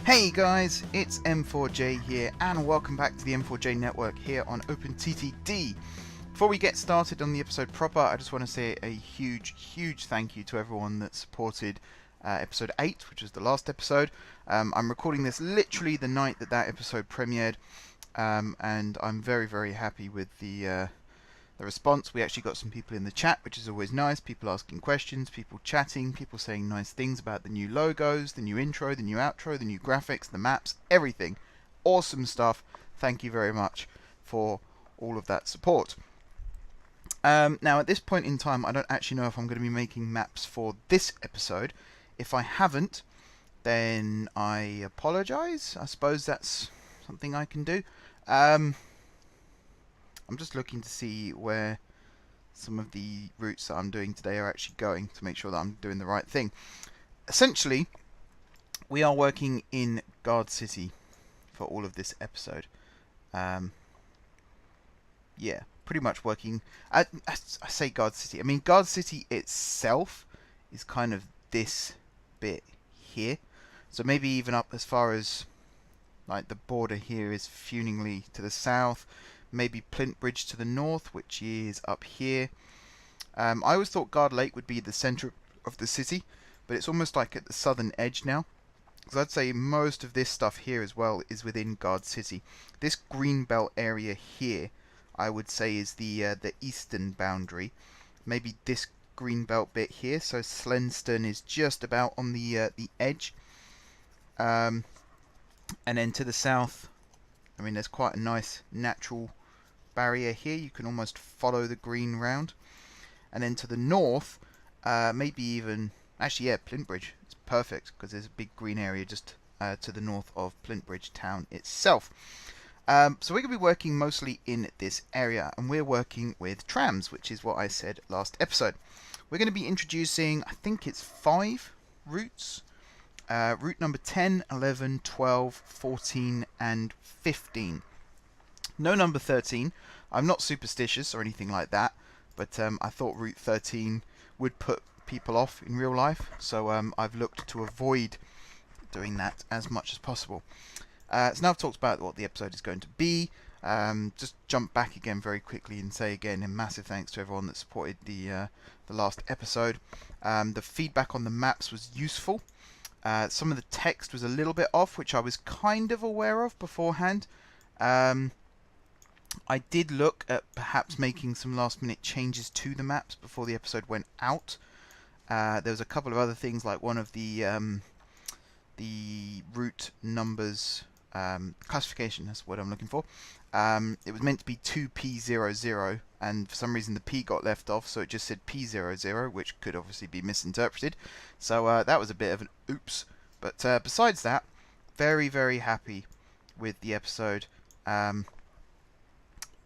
Hey guys, it's M4J here, and welcome back to the M4J network here on OpenTTD. Before we get started on the episode proper, I just want to say a huge thank you to everyone that supported episode 8, which was the last episode. I'm recording this literally the night that episode premiered, and I'm very happy with the response. We actually got some people in the chat, which is always nice. People asking questions, people chatting, people saying nice things about the new logos, the new intro, the new outro, the new graphics, the maps, everything. Awesome stuff. Thank you very much for all of that support. Now at this point in time, I don't actually know if I'm going to be making maps for this episode. If I haven't, then I apologize. I suppose that's something I can do. I'm just looking to see where some of the routes that I'm doing today are actually going to make sure that I'm doing the right thing. Essentially, we are working in Gardcity for all of this episode. Yeah, pretty much working. I say Gardcity. I mean, Gardcity itself is kind of this bit here. So maybe even up as far as like the border here is Fewningley to the south. Maybe Plint Bridge to the north, which is up here. I always thought Guard Lake would be the centre of the city, but it's almost like at the southern edge now. Because I'd say most of this stuff here as well is within Gardcity. This green belt area here, I would say, is the eastern boundary. Maybe this green belt bit here. So Slenston is just about on the edge. And then to the south, I mean, there's quite a nice natural barrier here. You can almost follow the green round. And then to the north, maybe even... Actually, yeah, Plint Bridge. It's perfect because there's a big green area just to the north of Plint Bridge town itself. So we're going to be working mostly in this area. And we're working with trams, which is what I said last episode. We're going to be introducing, I think it's 5 routes. Route number 10, 11, 12, 14 and 15. No number 13. I'm not superstitious or anything like that, but I thought route 13 would put people off in real life, so I've looked to avoid doing that as much as possible. So now I've talked about what the episode is going to be. Just jump back again very quickly and say again a massive thanks to everyone that supported the last episode. The feedback on the maps was useful. Some of the text was a little bit off, which I was kind of aware of beforehand. I did look at perhaps making some last minute changes to the maps before the episode went out. There was a couple of other things, like one of the route numbers classification, that's what I'm looking for. It was meant to be 2P00, and for some reason the P got left off, so it just said P00, which could obviously be misinterpreted. So that was a bit of an oops. But besides that, very happy with the episode.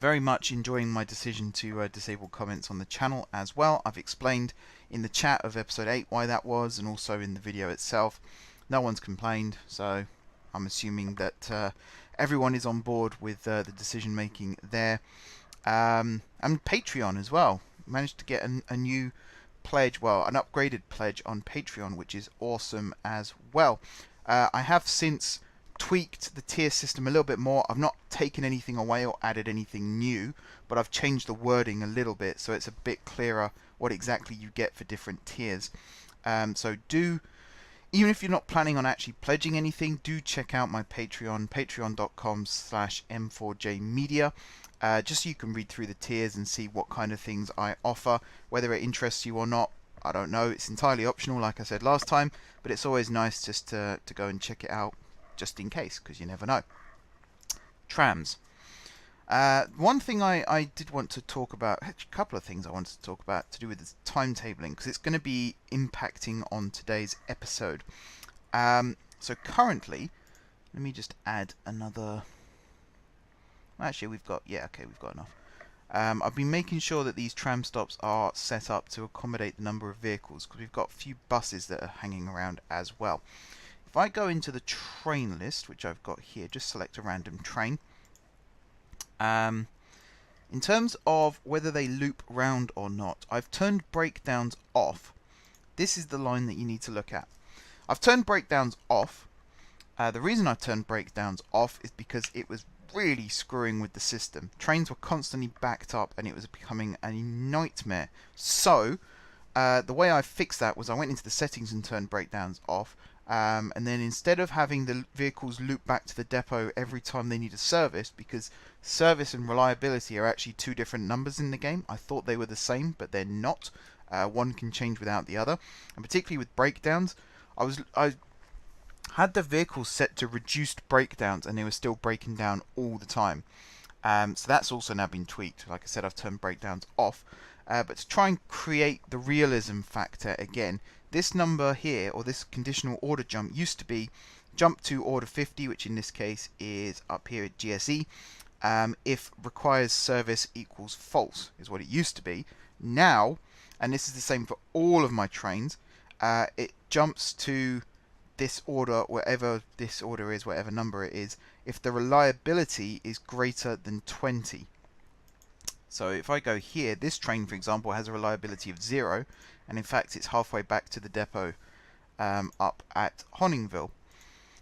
Very much enjoying my decision to disable comments on the channel as well. I've explained in the chat of episode 8 why that was, and also in the video itself. No one's complained, so I'm assuming that everyone is on board with the decision making there. And Patreon as well. Managed to get a new pledge, well, an upgraded pledge on Patreon, which is awesome as well. I have since tweaked the tier system a little bit more. I've not taken anything away or added anything new, but I've changed the wording a little bit so it's a bit clearer what exactly you get for different tiers. So do, even if you're not planning on actually pledging anything, do check out my Patreon, patreon.com/m4jmedia, just so you can read through the tiers and see what kind of things I offer. Whether it interests you or not, I don't know. It's entirely optional, like I said last time, but it's always nice just to go and check it out, just in case, because you never know. Trams. One thing I did want to talk about, a couple of things I wanted to talk about to do with the timetabling, because it's going to be impacting on today's episode. So currently, let me just add another... Actually, we've got... Yeah, okay, we've got enough. I've been making sure that these tram stops are set up to accommodate the number of vehicles, because we've got a few buses that are hanging around as well. If I go into the train list, which I've got here, just select a random train. In terms of whether they loop round or not, I've turned breakdowns off. This is the line that you need to look at. I've turned breakdowns off The reason I turned breakdowns off is because it was really screwing with the system. Trains were constantly backed up and it was becoming a nightmare. So, the way I fixed that was I went into the settings and turned breakdowns off. And then instead of having the vehicles loop back to the depot every time they need a service, because service and reliability are actually two different numbers in the game. I thought they were the same, but they're not. One can change without the other. And particularly with breakdowns, I had the vehicles set to reduced breakdowns and they were still breaking down all the time. So that's also now been tweaked. Like I said, I've turned breakdowns off. But to try and create the realism factor again, this number here, or this conditional order jump, used to be jump to order 50, which in this case is up here at GSE, if requires service equals false, is what it used to be. Now, and this is the same for all of my trains, it jumps to this order, whatever this order is, whatever number it is, if the reliability is greater than 20. So if I go here, this train, for example, has a reliability of 0, and in fact it's halfway back to the depot up at Honningville.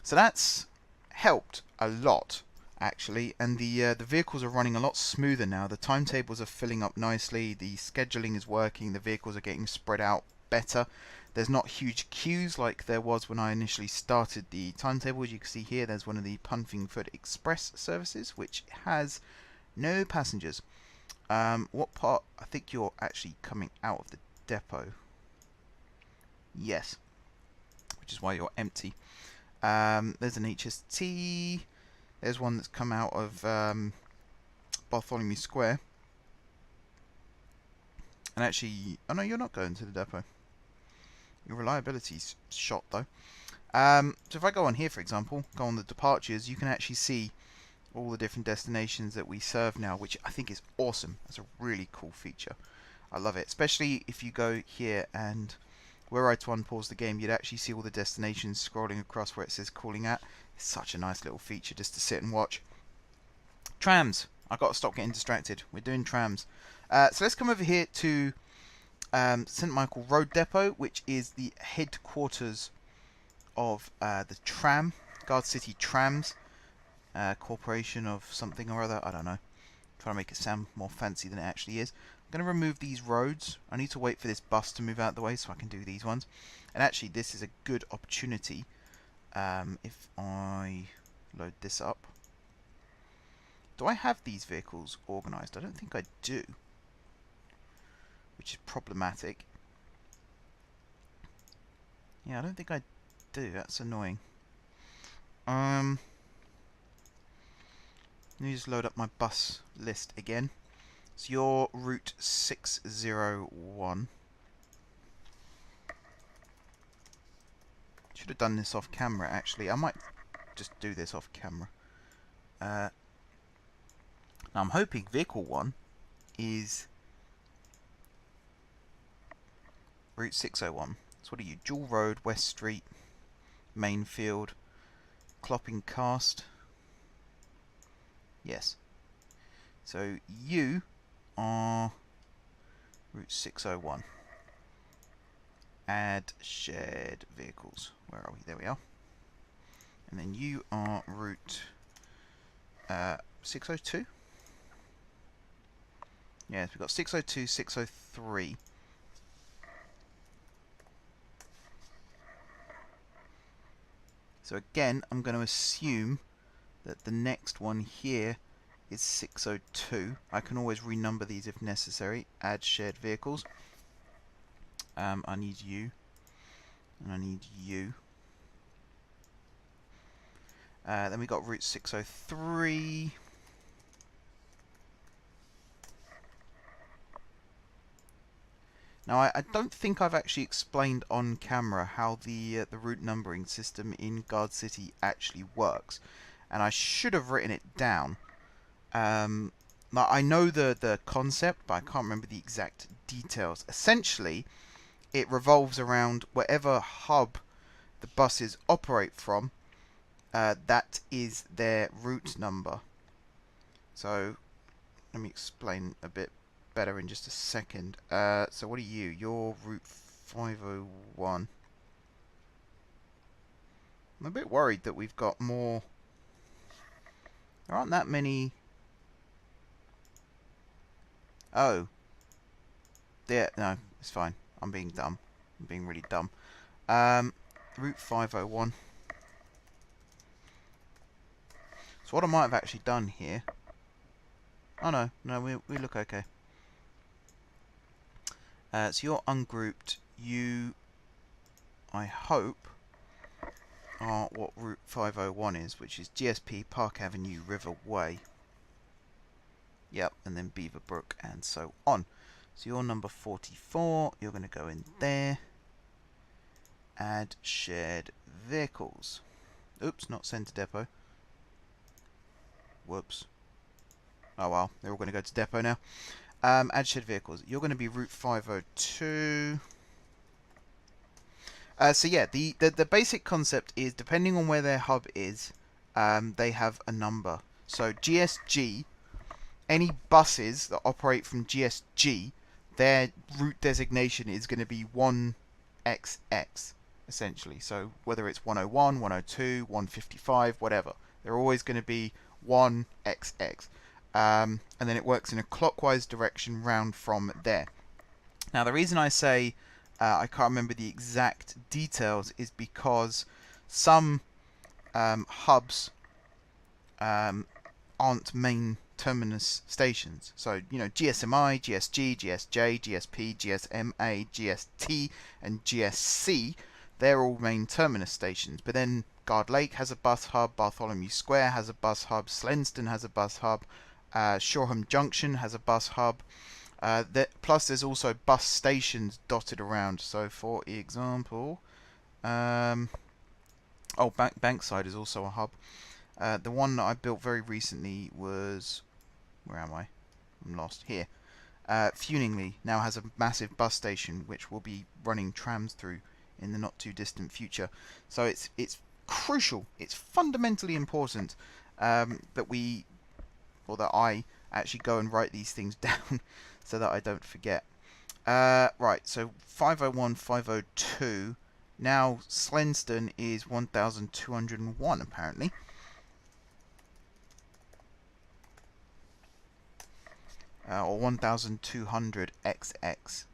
So that's helped a lot, actually, and the vehicles are running a lot smoother now. The timetables are filling up nicely, the scheduling is working, the vehicles are getting spread out better. There's not huge queues like there was when I initially started the timetable. As you can see here, there's one of the Punfingford Express services, which has no passengers. What part? I think you're actually coming out of the depot. Yes. Which is why you're empty. There's an HST. There's one that's come out of Bartholomew Square. And actually, oh no, you're not going to the depot. Your reliability's shot though. So if I go on here, for example, go on the departures, you can actually see all the different destinations that we serve now, which I think is awesome. That's a really cool feature. I love it, especially if you go here and were I to unpause the game, you'd actually see all the destinations scrolling across where it says calling at. It's such a nice little feature just to sit and watch. Trams. I've got to stop getting distracted. We're doing trams. So let's come over here to St. Michael Road Depot, which is the headquarters of the tram, Gardcity Trams, corporation of something or other, I don't know. Trying to make it sound more fancy than it actually is. I'm going to remove these roads. I need to wait for this bus to move out of the way so I can do these ones. And actually this is a good opportunity if I load this up. Do I have these vehicles organised? I don't think I do, which is problematic. Yeah, I don't think I do. That's annoying. Let me just load up my bus list again. So you're route 601. Should have done this off camera actually. I might just do this off camera. Now I'm hoping vehicle 1 is route 601. So what are you? Jewel Road, West Street, Mainfield, Clopping Cast. Yes. So you are route 601. Add shared vehicles. Where are we? There we are. And then you are route 602. Yes, we've got 602, 603. So again, I'm going to assume that the next one here is 602. I can always renumber these if necessary. Add shared vehicles. I need you. And I need you. Then we got route 603. Now I don't think I've actually explained on camera how the route numbering system in Gardcity actually works, and I should have written it down. Now I know the concept, but I can't remember the exact details. Essentially, it revolves around whatever hub the buses operate from. That is their route number. So let me explain a bit better in just a second. So what are you? You're route 501. I'm a bit worried that we've got more. There aren't that many. Oh. Yeah, no, it's fine. I'm being dumb. I'm being really dumb. Route 501. So what I might have actually done here. Oh no, we look okay. So you're ungrouped. You, I hope, are what Route 501 is, which is GSP, Park Avenue, River Way. Yep, and then Beaver Brook and so on. So you're number 44. You're going to go in there. Add shared vehicles. Oops, not send to depot. Whoops. Oh well, they're all going to go to depot now. Add shared vehicles. You're going to be Route 502. So yeah, the basic concept is, depending on where their hub is, they have a number. So GSG, any buses that operate from GSG, their route designation is going to be 1XX, essentially. So whether it's 101, 102, 155, whatever, they're always going to be 1XX. And then it works in a clockwise direction round from there. Now, the reason I say I can't remember the exact details is because some hubs aren't main terminus stations. So, you know, GSMI, GSG, GSJ, GSP, GSMA, GST, and GSC, they're all main terminus stations. But then Guard Lake has a bus hub, Bartholomew Square has a bus hub, Slenston has a bus hub, Shoreham Junction has a bus hub. Plus there's also bus stations dotted around. So for example, Bankside is also a hub. The one that I built very recently was, where am I? I'm lost. Here. Funingley now has a massive bus station which will be running trams through in the not too distant future. So it's crucial. It's fundamentally important that we, or that I actually go and write these things down so that I don't forget. Right, so 501, 502. Now Slenston is 1201 apparently. Or 1200 XX.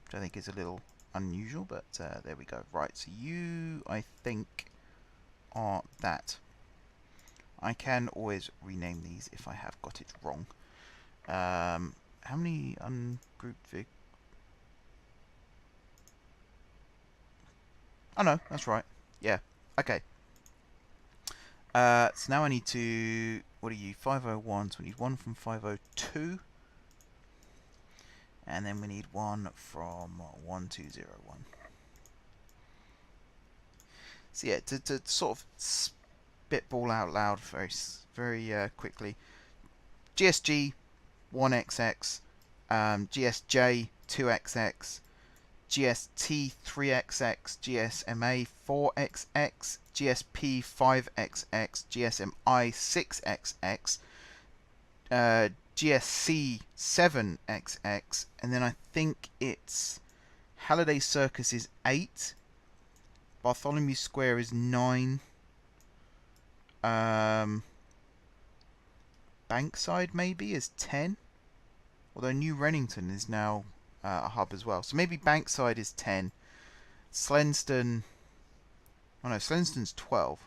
Which I think is a little unusual, but there we go. Right, so you, I think, are that. I can always rename these if I have got it wrong. How many ungrouped vehicles? Oh no, that's right. Yeah, okay. So now I need to, what are you, 501, so we need one from 502. And then we need one from 1201. So yeah, to sort of spitball out loud very quickly. GSG 1XX, GSJ 2XX, GST 3XX, GSMA 4XX, GSP 5XX, GSMI 6XX, GSC 7XX, and then I think it's Halliday Circus is 8, Bartholomew Square is 9, Bankside maybe is 10, although New Rennington is now a hub as well. So maybe Bankside is 10, Slenston, oh no, Slenston's 12,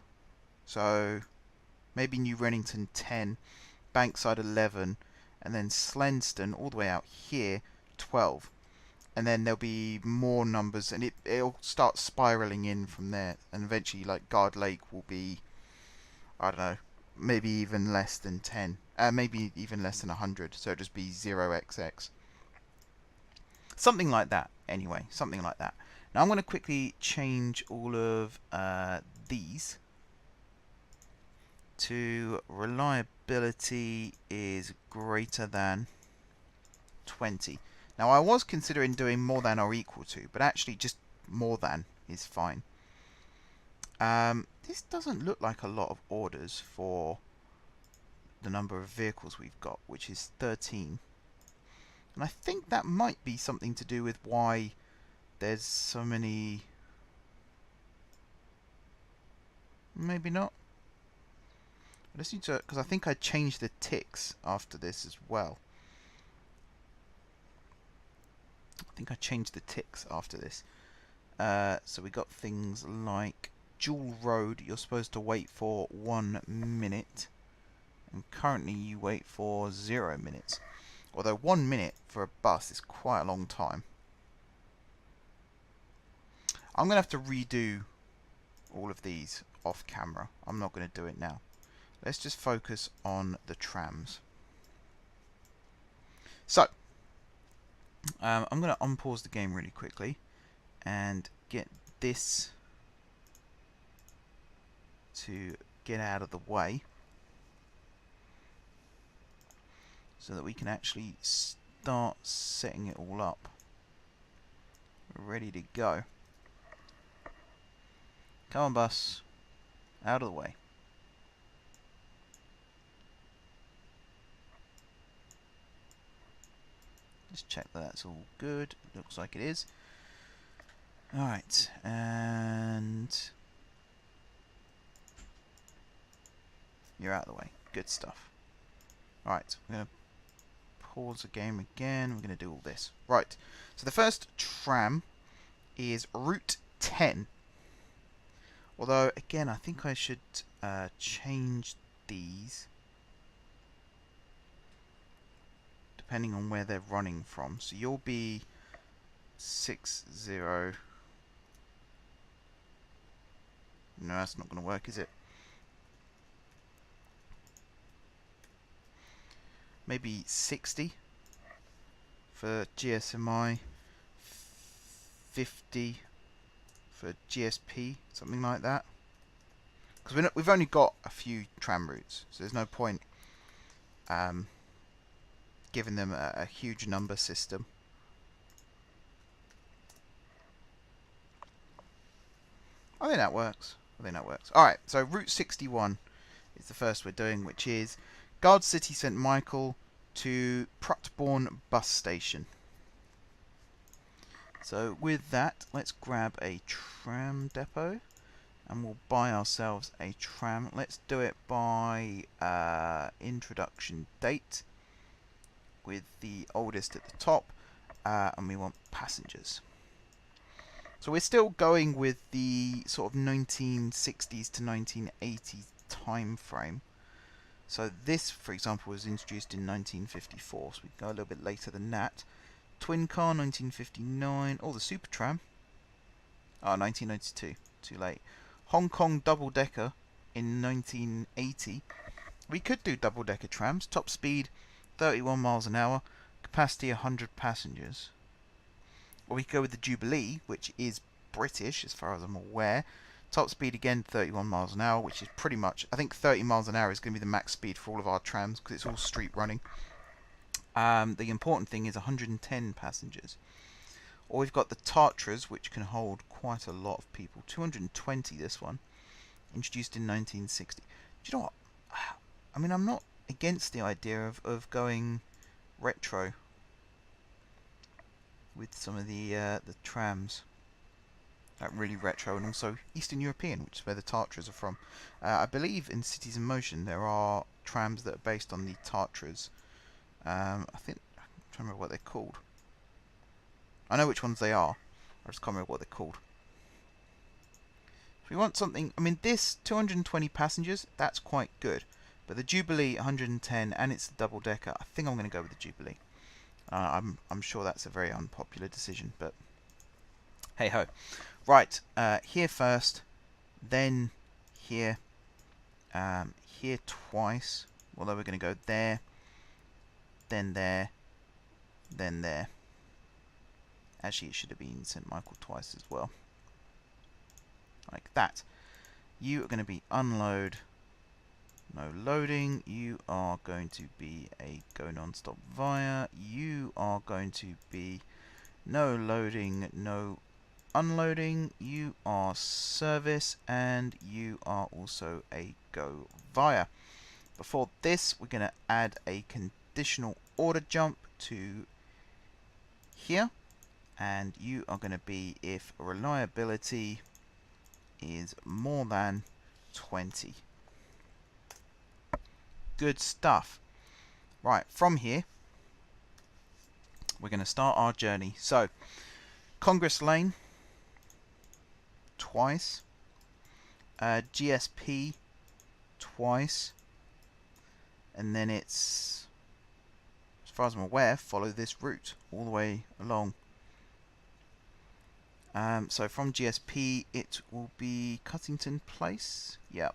so maybe New Rennington 10, Bankside 11, and then Slenston all the way out here 12, and then there'll be more numbers, and it'll start spiraling in from there, and eventually like Guard Lake will be, I don't know, maybe even less than 10, maybe even less than 100, so it'll just be 0XX, something like that. Anyway, something like that. Now I'm going to quickly change all of these to reliability is greater than 20. Now I was considering doing more than or equal to, but actually just more than is fine. This doesn't look like a lot of orders for the number of vehicles we've got, which is 13. And I think that might be something to do with why there's so many Maybe not. I just need to, because I think I changed the ticks after this as well. I think I changed the ticks after this. So we got things like dual road, you're supposed to wait for 1 minute. And currently you wait for 0 minutes. Although 1 minute for a bus is quite a long time. I'm going to have to redo all of these off camera. I'm not going to do it now. Let's just focus on the trams. So, I'm going to unpause the game really quickly and get this to get out of the way so that we can actually start setting it all up. We're ready to go. Come on, bus. Out of the way. Just check that that's all good. Looks like it is. Alright, and you're out of the way. Good stuff. Alright, we're going to pause the game again. We're going to do all this. Right, so the first tram is Route 10. Although, again, I think I should change these depending on where they're running from. So you'll be 60. No, that's not going to work, is it? Maybe 60 for GSMI, 50 for GSP, something like that. Because we've only got a few tram routes, so there's no point giving them a huge number system. I think that works. Alright, so Route 61 is the first we're doing, which is Gardcity St Michael to Prutbourne bus station. So with that, let's grab a tram depot and we'll buy ourselves a tram. Let's do it by introduction date with the oldest at the top, and we want passengers. So we're still going with the sort of 1960s to 1980s time frame. So this, for example, was introduced in 1954, so we can go a little bit later than that. Twin car, 1959. Oh, the super tram. Oh, 1992. Too late. Hong Kong double-decker in 1980. We could do double-decker trams. Top speed, 31 miles an hour. Capacity, 100 passengers. Or we could go with the Jubilee, which is British, as far as I'm aware. Top speed, again, 31 miles an hour, which is pretty much... I think 30 miles an hour is going to be the max speed for all of our trams, because it's all street running. The important thing is 110 passengers. Or we've got the Tatras, which can hold quite a lot of people. 220, this one. Introduced in 1960. Do you know what? I mean, I'm not against the idea of going retro with some of the trams. Really retro, and also Eastern European, which is where the Tatras are from. I believe in Cities in Motion there are trams that are based on the Tatras. I think, I'm trying to remember what they're called. I know which ones they are, I just can't remember what they're called. If we want something, I mean, this 220 passengers, that's quite good. But the Jubilee 110, and it's a double decker, I think I'm going to go with the Jubilee. I'm sure that's a very unpopular decision, but hey ho. Right, here first, then here, here twice, although we're going to go there, then there, then there. Actually, it should have been St Michael twice as well. Like that. You are going to be unload, no loading. You are going to be a go non-stop via. You are going to be no loading, no unloading. You are service, and you are also a go via. Before this, we're going to add a conditional order jump to here, and you are going to be if reliability is more than 20. Good stuff. Right, from here, we're going to start our journey. So, Congress Lane, twice. GSP, twice. And then it's, as far as I'm aware, follow this route all the way along. So from GSP, it will be Cuttington Place. Yep.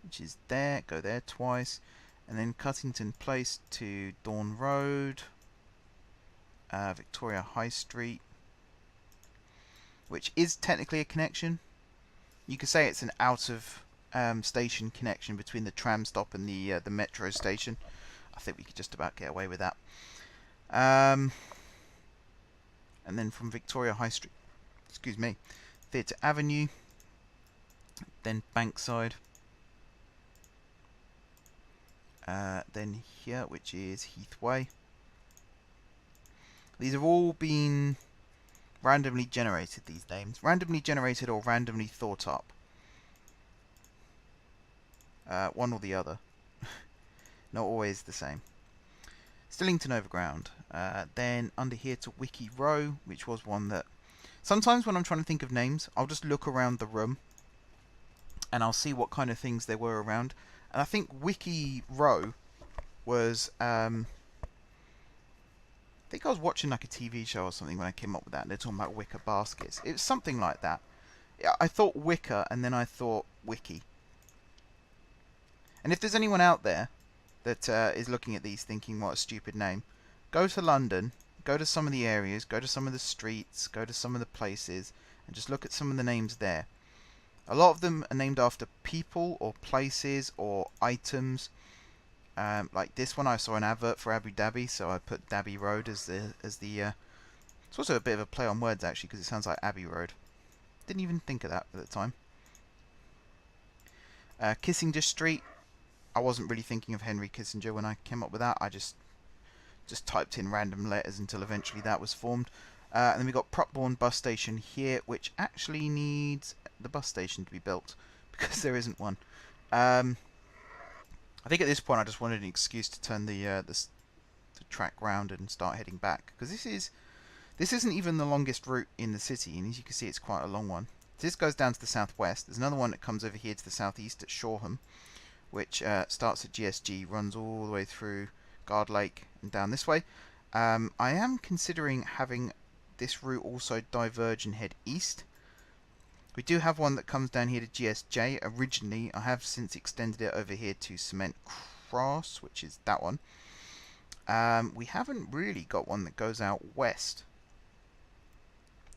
Which is there. Go there twice. And then Cuttington Place to Dawn Road. Victoria High Street. Which is technically a connection. You could say it's an out of station connection between the tram stop and the metro station. I think we could just about get away with that. And then from Victoria High Street, excuse me, Theatre Avenue, then Bankside, then here, which is Heathway. These have all been randomly generated, these names. Randomly generated or randomly thought up. One or the other. Not always the same. Stillington Overground. Then under here to Wiki Row, which was one that... Sometimes when I'm trying to think of names, I'll just look around the room and I'll see what kind of things there were around. And I think Wiki Row was... I think I was watching like a TV show or something when I came up with that, and they're talking about wicker baskets. It was something like that. I thought wicker, and then I thought wiki. And if there's anyone out there that is looking at these thinking, what a stupid name, go to London, go to some of the areas, go to some of the streets, go to some of the places, and just look at some of the names there. A lot of them are named after people or places or items. Like this one, I saw an advert for Abu Dhabi, so I put Dhabi Road as the. It's also a bit of a play on words actually, because it sounds like Abbey Road. Didn't even think of that at the time. Kissinger Street. I wasn't really thinking of Henry Kissinger when I came up with that. I just typed in random letters until eventually that was formed. And then we got Propbourne Bus Station here, which actually needs the bus station to be built because there isn't one. I think at this point I just wanted an excuse to turn the track round and start heading back, because this isn't even the longest route in the city, and as you can see it's quite a long one. This goes down to the southwest. There's another one that comes over here to the southeast at Shoreham, which starts at GSG, runs all the way through Guard Lake and down this way. I am considering having this route also diverge and head east. We do have one that comes down here to GSJ originally. I have since extended it over here to Cement Cross, which is that one. We haven't really got one that goes out west.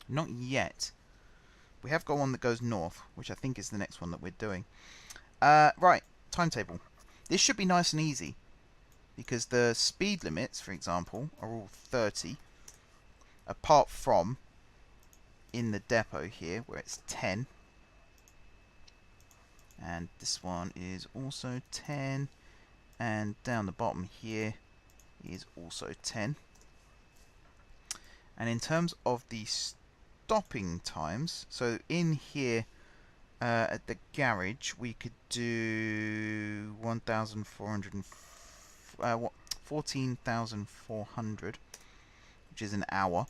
Not yet. We have got one that goes north, which I think is the next one that we're doing. Right, timetable. This should be nice and easy, because the speed limits, for example, are all 30, apart from in the depot here, where it's 10. And this one is also 10. And down the bottom here is also 10. And in terms of the stopping times, so in here at the garage, we could do 14,400, which is an hour.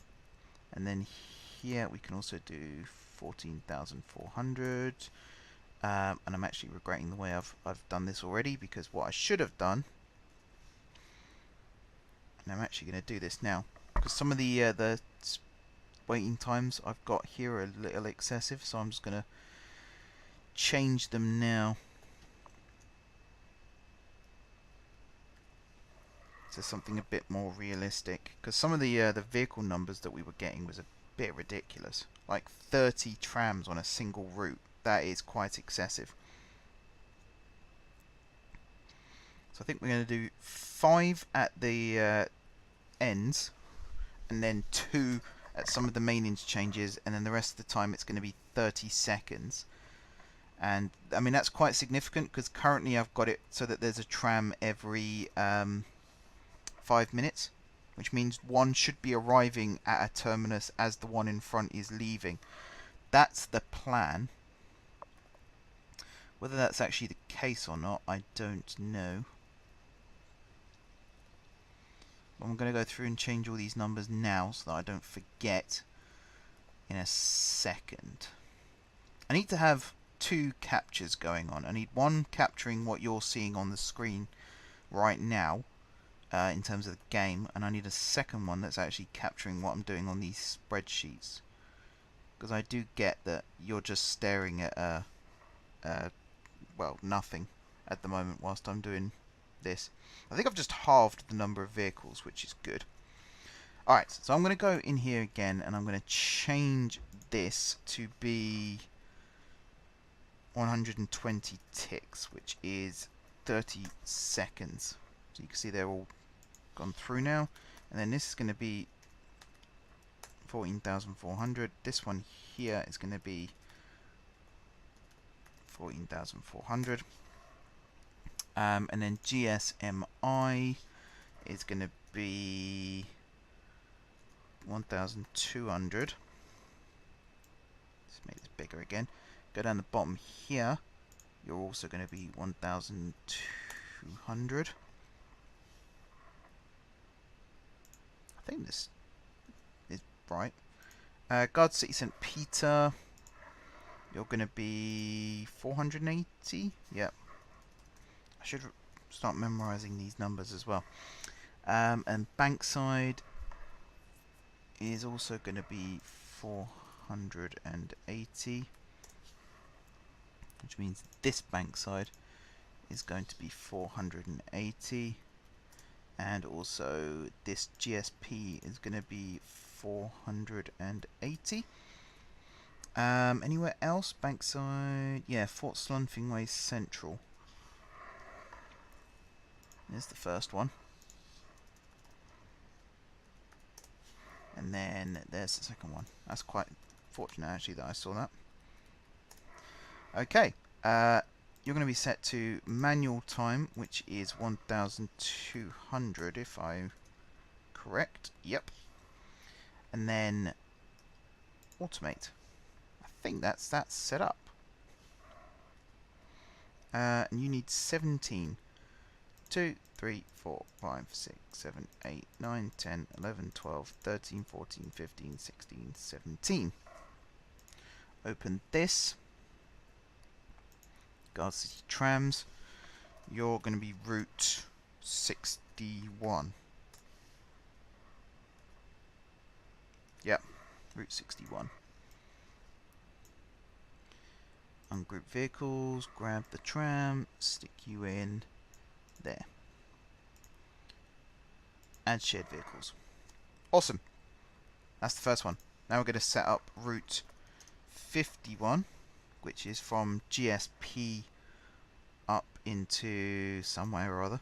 And then here we can also do 14,400. And I'm actually regretting the way I've done this already, because what I should have done, and I'm actually going to do this now, because some of the waiting times I've got here are a little excessive, so I'm just going to change them now to something a bit more realistic, because some of the vehicle numbers that we were getting was a bit ridiculous, like 30 trams on a single route. That is quite excessive. So I think we're going to do 5 at the ends, and then 2 at some of the main interchanges, and then the rest of the time it's going to be 30 seconds. And I mean, that's quite significant, because currently I've got it so that there's a tram every 5 minutes, which means one should be arriving at a terminus as the one in front is leaving. That's the plan. Whether that's actually the case or not, I don't know. I'm going to go through and change all these numbers now so that I don't forget in a second. I need to have two captures going on. I need one capturing what you're seeing on the screen right now in terms of the game, and I need a second one that's actually capturing what I'm doing on these spreadsheets. Because I do get that you're just staring at well, nothing at the moment whilst I'm doing this. I think I've just halved the number of vehicles, which is good. Alright, so I'm going to go in here again and I'm going to change this to be 120 ticks, which is 30 seconds. So you can see they're all gone through now. And then this is going to be 14,400. This one here is going to be 14,400. And then GSMI is going to be 1,200. Let's make this bigger again. Go down the bottom here. You're also going to be 1,200. I think this is right. Gardcity St. Peter. You're going to be 480. Yep. I should start memorizing these numbers as well. And Bankside is also going to be 480, which means this Bankside is going to be 480, and also this GSP is going to be 480. Anywhere else? Bankside, yeah, Fort Slunfingway Central. There's the first one. And then there's the second one. That's quite fortunate actually that I saw that. Okay, you're going to be set to manual time, which is 1,200 if I'm correct. Yep. And then automate. I think that's set up. And you need 17. 2, 3, 4, 5, 6, 7, 8, 9, 10, 11, 12, 13, 14, 15, 16, 17. Open this. Gardcity trams. You're going to be route 61. Yep, route 61. Ungroup vehicles, grab the tram, stick you in there. Add shared vehicles. Awesome. That's the first one. Now we're going to set up route 51, which is from GSP up into somewhere or other.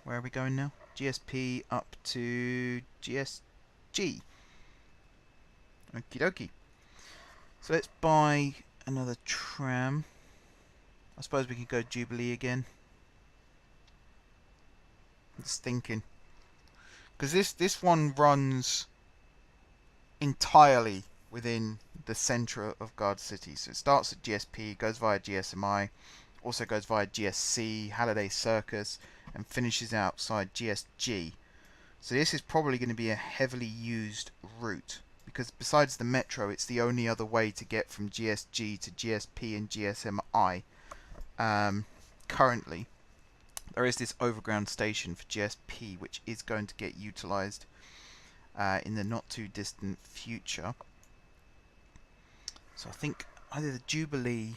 Where are we going now? GSP up to GSG. Okie dokie. So let's buy another tram. I suppose we could go Jubilee again. I'm just thinking. Because this one runs entirely within the centre of Gardcity. So it starts at GSP, goes via GSMI, also goes via GSC, Halliday Circus, and finishes outside GSG. So this is probably going to be a heavily used route, because besides the metro, it's the only other way to get from GSG to GSP and GSMI. Currently, there is this overground station for GSP, which is going to get utilised in the not too distant future. So I think either the Jubilee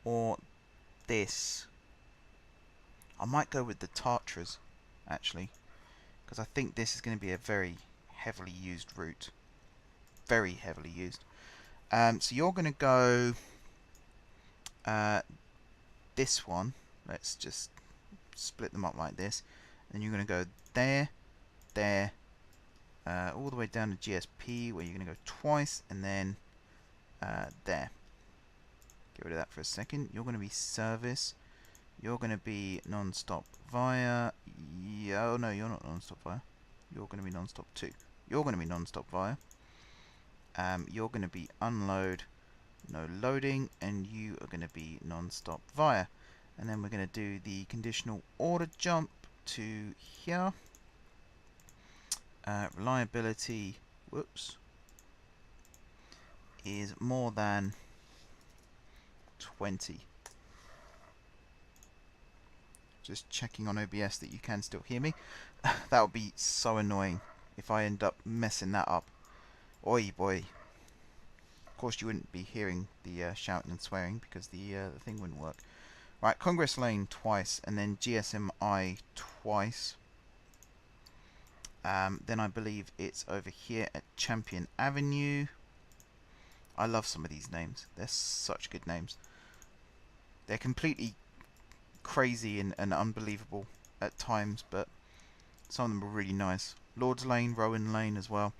or this. I might go with the Tatras, actually, because I think this is going to be a very heavily used route. Very heavily used. So you're going to go this one. Let's just split them up like this. And you're going to go there, there, all the way down to GSP, where you're going to go twice, and then there. Get rid of that for a second. You're going to be service. You're going to be non-stop via. Oh no, you're not non-stop via. You're going to be non-stop too. You're going to be non-stop via. You're going to be unload, no loading, and you are going to be non-stop via. And then we're going to do the conditional order jump to here. Reliability, whoops, is more than 20. Just checking on OBS that you can still hear me. That would be so annoying if I end up messing that up. Oi boy. Of course you wouldn't be hearing the shouting and swearing because the thing wouldn't work. Right, Congress Lane twice, and then GSMI twice. Then I believe it's over here at Champion Avenue. I love some of these names. They're such good names. They're completely crazy and unbelievable at times, but some of them are really nice. Lord's Lane, Rowan Lane as well.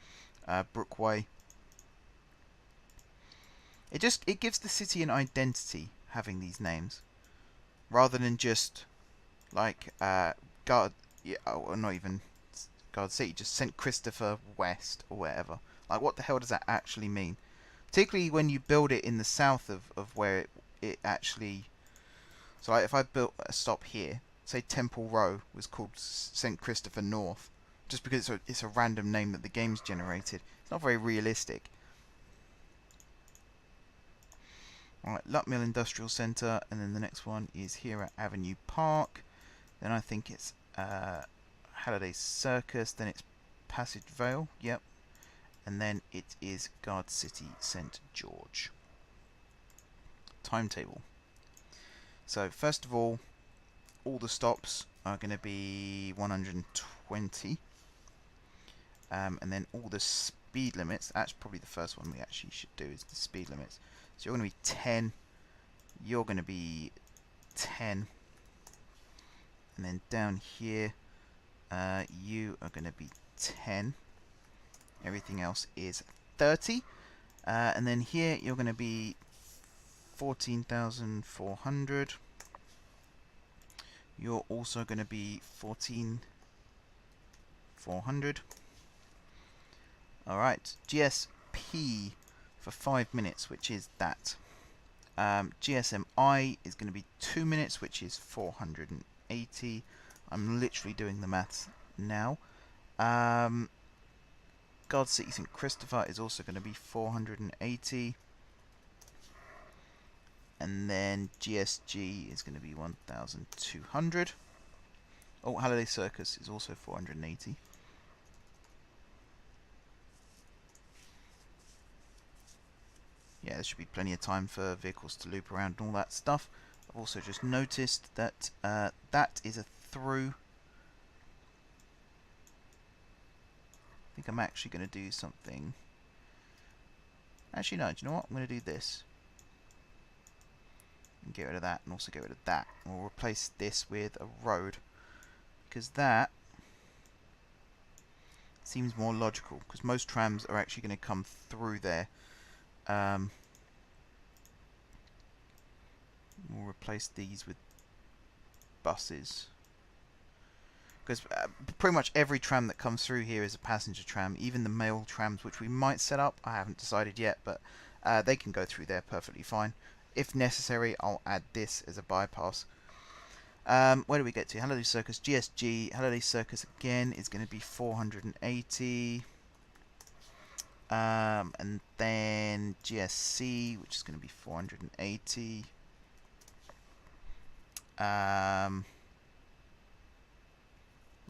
Brookway. It gives the city an identity having these names, rather than just like or not even Gardcity, just St. Christopher West or whatever. Like, what the hell does that actually mean? Particularly when you build it in the south of where it actually. So like if I built a stop here, say Temple Row was called St. Christopher North, just because it's a random name that the game's generated. It's not very realistic. Alright, Luckmill Industrial Centre, and then the next one is here at Avenue Park. Then I think it's Halliday Circus, then it's Passage Vale, yep. And then it is Gardcity St. George. Timetable. So first of all the stops are going to be 120. And then all the speed limits, that's probably the first one we actually should do, is the speed limits. So you're going to be 10, you're going to be 10, and then down here you are going to be 10. Everything else is 30. And then here you're going to be 14,400. You're also going to be 14,400. Alright, GSP for 5 minutes, which is that. GSMI is going to be 2 minutes, which is 480. I'm literally doing the maths now. Gardcity St. Christopher is also going to be 480. And then GSG is going to be 1,200. Oh, Halliday Circus is also 480. Yeah, there should be plenty of time for vehicles to loop around and all that stuff. I've also just noticed that that is a through. I think I'm actually going to do something. Actually, no, do you know what? I'm going to do this. And get rid of that, and also get rid of that. And we'll replace this with a road, because that seems more logical, because most trams are actually going to come through there. We'll replace these with buses, because pretty much every tram that comes through here is a passenger tram. Even the mail trams, which we might set up, I haven't decided yet, but they can go through there perfectly fine. If necessary, I'll add this as a bypass. Where do we get to? Halliday Circus, GSG. Halliday Circus again is going to be 480. And then GSC, which is going to be 480. I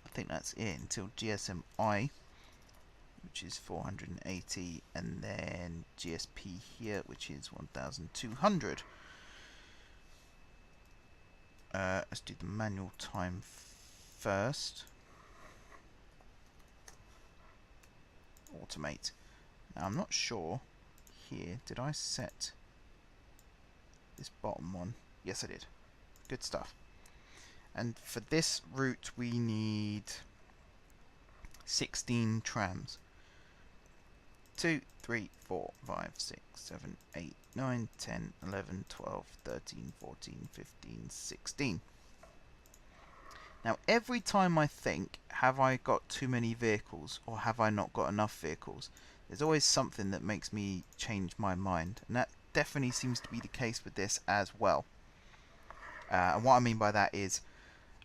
think that's it until GSMI, which is 480, and then GSP here, which is 1,200. Let's do the manual time first. Automate. Now I'm not sure here, did I set this bottom one? Yes, I did. Good stuff. And for this route we need 16 trams. 2, 3, 4, 5, 6, 7, 8, 9, 10, 11, 12, 13, 14, 15, 16. Now every time I think, have I got too many vehicles or have I not got enough vehicles, there's always something that makes me change my mind, and that definitely seems to be the case with this as well. And what I mean by that is,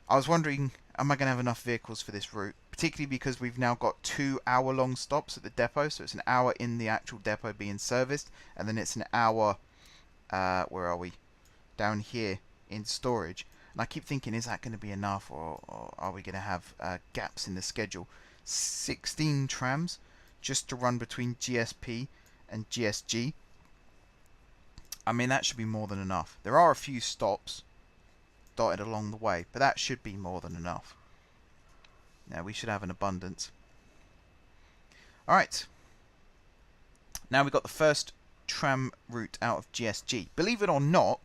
I was wondering, am I going to have enough vehicles for this route? Particularly because we've now got 2 hour-long stops at the depot, so it's an hour in the actual depot being serviced, and then it's an hour, where are we? Down here in storage. And I keep thinking, is that going to be enough, or are we going to have gaps in the schedule? 16 trams just to run between GSP and GSG. I mean, that should be more than enough. There are a few stops dotted along the way, but that should be more than enough. Now we should have an abundance. Alright. Now we've got the first tram route out of GSG. Believe it or not,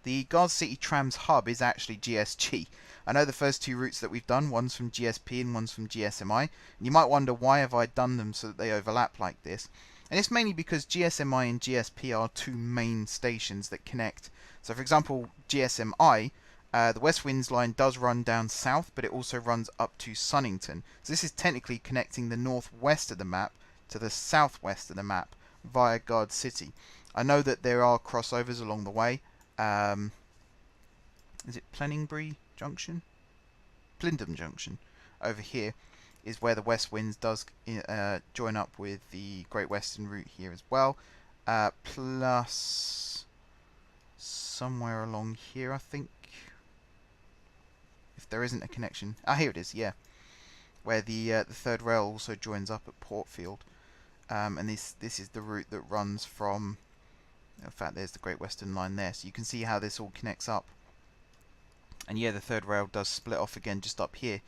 the Gardcity Trams hub is actually GSG. I know the first 2 routes that we've done, one's from GSP and one's from GSMI. And you might wonder, why have I done them so that they overlap like this? And it's mainly because GSMI and GSP are 2 main stations that connect. So for example, GSMI, the West Winds line does run down south, but it also runs up to Sunnington. So this is technically connecting the northwest of the map to the southwest of the map via Gardcity. I know that there are crossovers along the way. Is it Pleningbury Junction? Plindham Junction over here is where the West Winds does join up with the Great Western route here as well. Plus somewhere along here, I think. If there isn't a connection, here it is. Yeah, where the third rail also joins up at Portfield, and this is the route that runs from. In fact, there's the Great Western line there, so you can see how this all connects up. And yeah, the third rail does split off again just up here,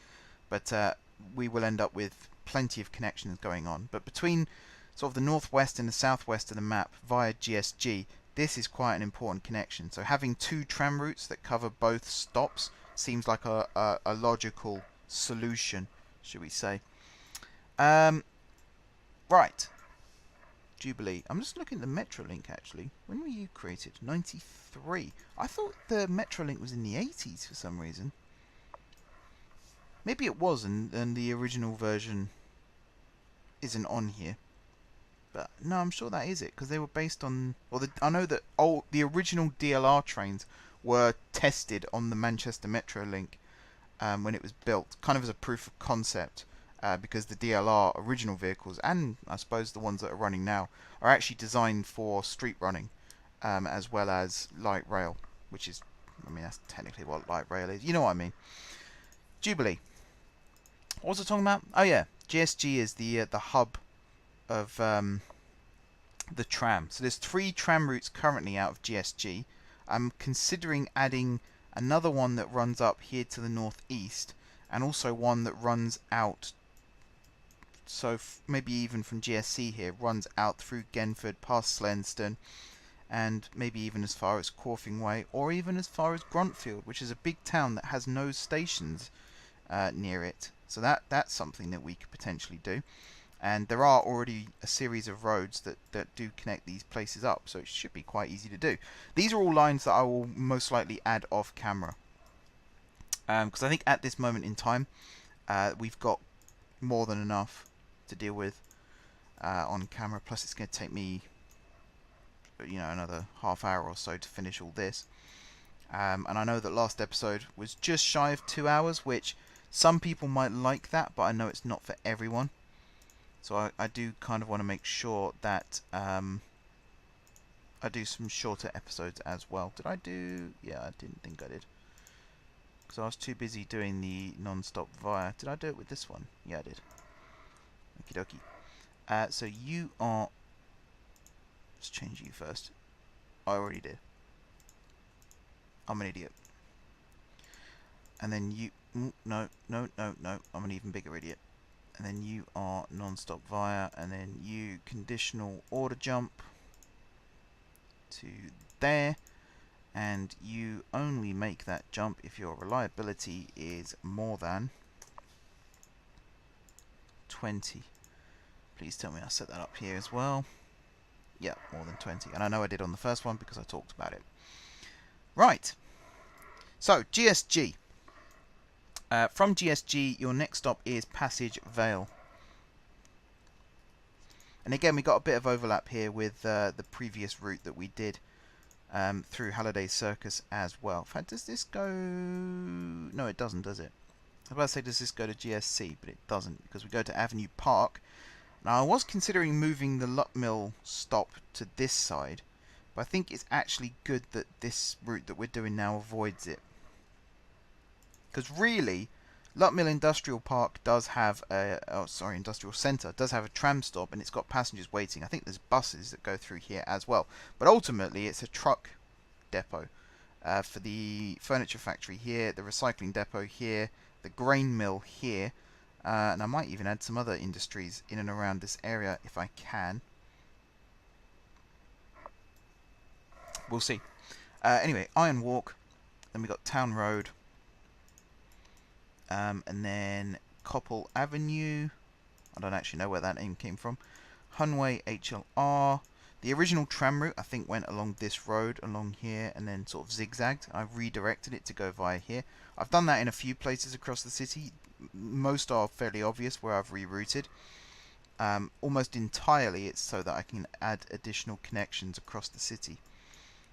but we will end up with plenty of connections going on. But between sort of the northwest and the southwest of the map via GSG, this is quite an important connection. So having 2 tram routes that cover both stops seems like a logical solution, should we say. Right. Jubilee. I'm just looking at the Metrolink, actually. When were you created? 93. I thought the Metrolink was in the 80s for some reason. Maybe it was, and the original version isn't on here. But no, I'm sure that is it, because they were based on... Well, I know that the original DLR trains were tested on the Manchester Metrolink when it was built, kind of as a proof of concept, because the DLR original vehicles, and I suppose the ones that are running now, are actually designed for street running, as well as light rail, which is, I mean, that's technically what light rail is. You know what I mean. Jubilee. What was I talking about? Oh yeah, GSG is the hub of the tram. So there's 3 tram routes currently out of GSG. I'm considering adding another one that runs up here to the northeast, and also one that runs out, so maybe even from GSC here, runs out through Genford, past Slenston, and maybe even as far as Corfing Way, or even as far as Gruntfield, which is a big town that has no stations near it. So that's something that we could potentially do. And there are already a series of roads that do connect these places up, so it should be quite easy to do. These are all lines that I will most likely add off camera, because I think at this moment in time we've got more than enough to deal with on camera. Plus it's going to take me, you know, another half hour or so to finish all this. And I know that last episode was just shy of 2 hours, which some people might like that, but I know it's not for everyone. So I do kind of want to make sure that I do some shorter episodes as well. Did I do... Yeah, I didn't think I did, because I was too busy doing the non-stop via. Did I do it with this one? Yeah, I did. Okie dokie. So you are... Let's change you first. I already did. I'm an idiot. And then you... No. I'm an even bigger idiot. And then you are non-stop via, and then you conditional order jump to there, and you only make that jump if your reliability is more than 20. Please tell me I set that up here as well. Yeah, more than 20. And I know I did on the first one because I talked about it. Right. So, GSG. From GSG, your next stop is Passage Vale. And again, we got a bit of overlap here with the previous route that we did through Halliday Circus as well. In fact, does this go... No, it doesn't, does it? I was about to say, does this go to GSC? But it doesn't, because we go to Avenue Park. Now, I was considering moving the Lot Mill stop to this side, but I think it's actually good that this route that we're doing now avoids it. Because really, Lot Mill Industrial Park does have a... Oh, sorry, Industrial Centre does have a tram stop, and it's got passengers waiting. I think there's buses that go through here as well. But ultimately, it's a truck depot for the furniture factory here, the recycling depot here, the grain mill here, and I might even add some other industries in and around this area if I can. We'll see. Anyway, Iron Walk, then we got Town Road, and then Coppell Avenue. I don't actually know where that name came from. Hunway HLR. The original tram route, I think, went along this road, along here, and then sort of zigzagged. I've redirected it to go via here. I've done that in a few places across the city. Most are fairly obvious where I've rerouted. Almost entirely it's so that I can add additional connections across the city,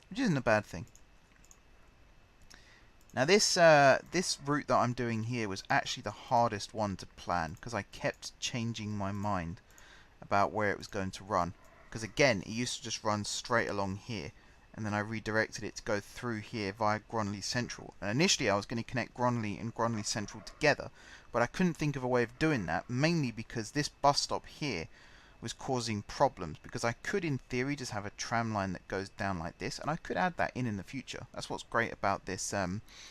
which isn't a bad thing. Now this route that I'm doing here was actually the hardest one to plan, because I kept changing my mind about where it was going to run. Because again, it used to just run straight along here, and then I redirected it to go through here via Gronley Central. And initially I was going to connect Gronley and Gronley Central together, but I couldn't think of a way of doing that, mainly because this bus stop here was causing problems, because I could in theory just have a tram line that goes down like this, and I could add that in the future. That's what's great about this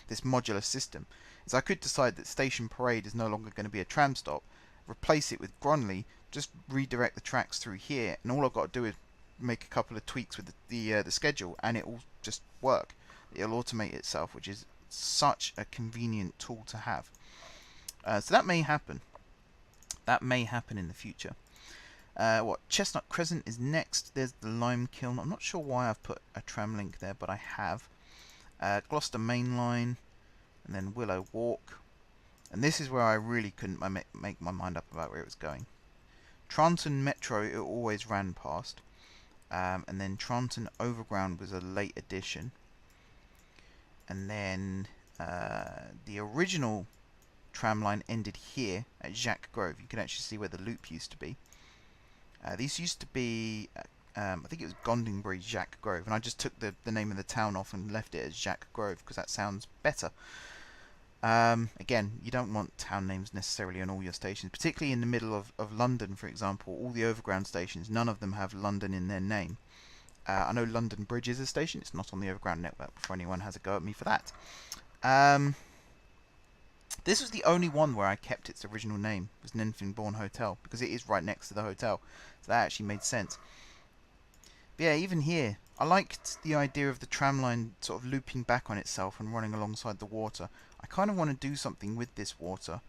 this modular system, is I could decide that Station Parade is no longer going to be a tram stop, replace it with Gronley, just redirect the tracks through here, and all I've got to do is make a couple of tweaks with the schedule, and it will just work. It'll automate itself, which is such a convenient tool to have. So that may happen. That may happen in the future. Chestnut Crescent is next. There's the Lime Kiln. I'm not sure why I've put a tram link there, but I have. Gloucester Main Line, and then Willow Walk. And this is where I really couldn't make my mind up about where it was going. Tranton Metro, it always ran past. And then Tranton Overground was a late addition. And then the original tram line ended here at Jacques Grove. You can actually see where the loop used to be. These used to be, I think it was Gondingbury Jacques Grove, and I just took the name of the town off and left it as Jacques Grove because that sounds better. Again, you don't want town names necessarily on all your stations, particularly in the middle of London, for example. All the overground stations, none of them have London in their name. I know London Bridge is a station, it's not on the overground network, before anyone has a go at me for that. This was the only one where I kept its original name, was Nenfingbourne Hotel, because it is right next to the hotel, so that actually made sense. But yeah, even here, I liked the idea of the tram line sort of looping back on itself and running alongside the water. I kind of want to do something with this water,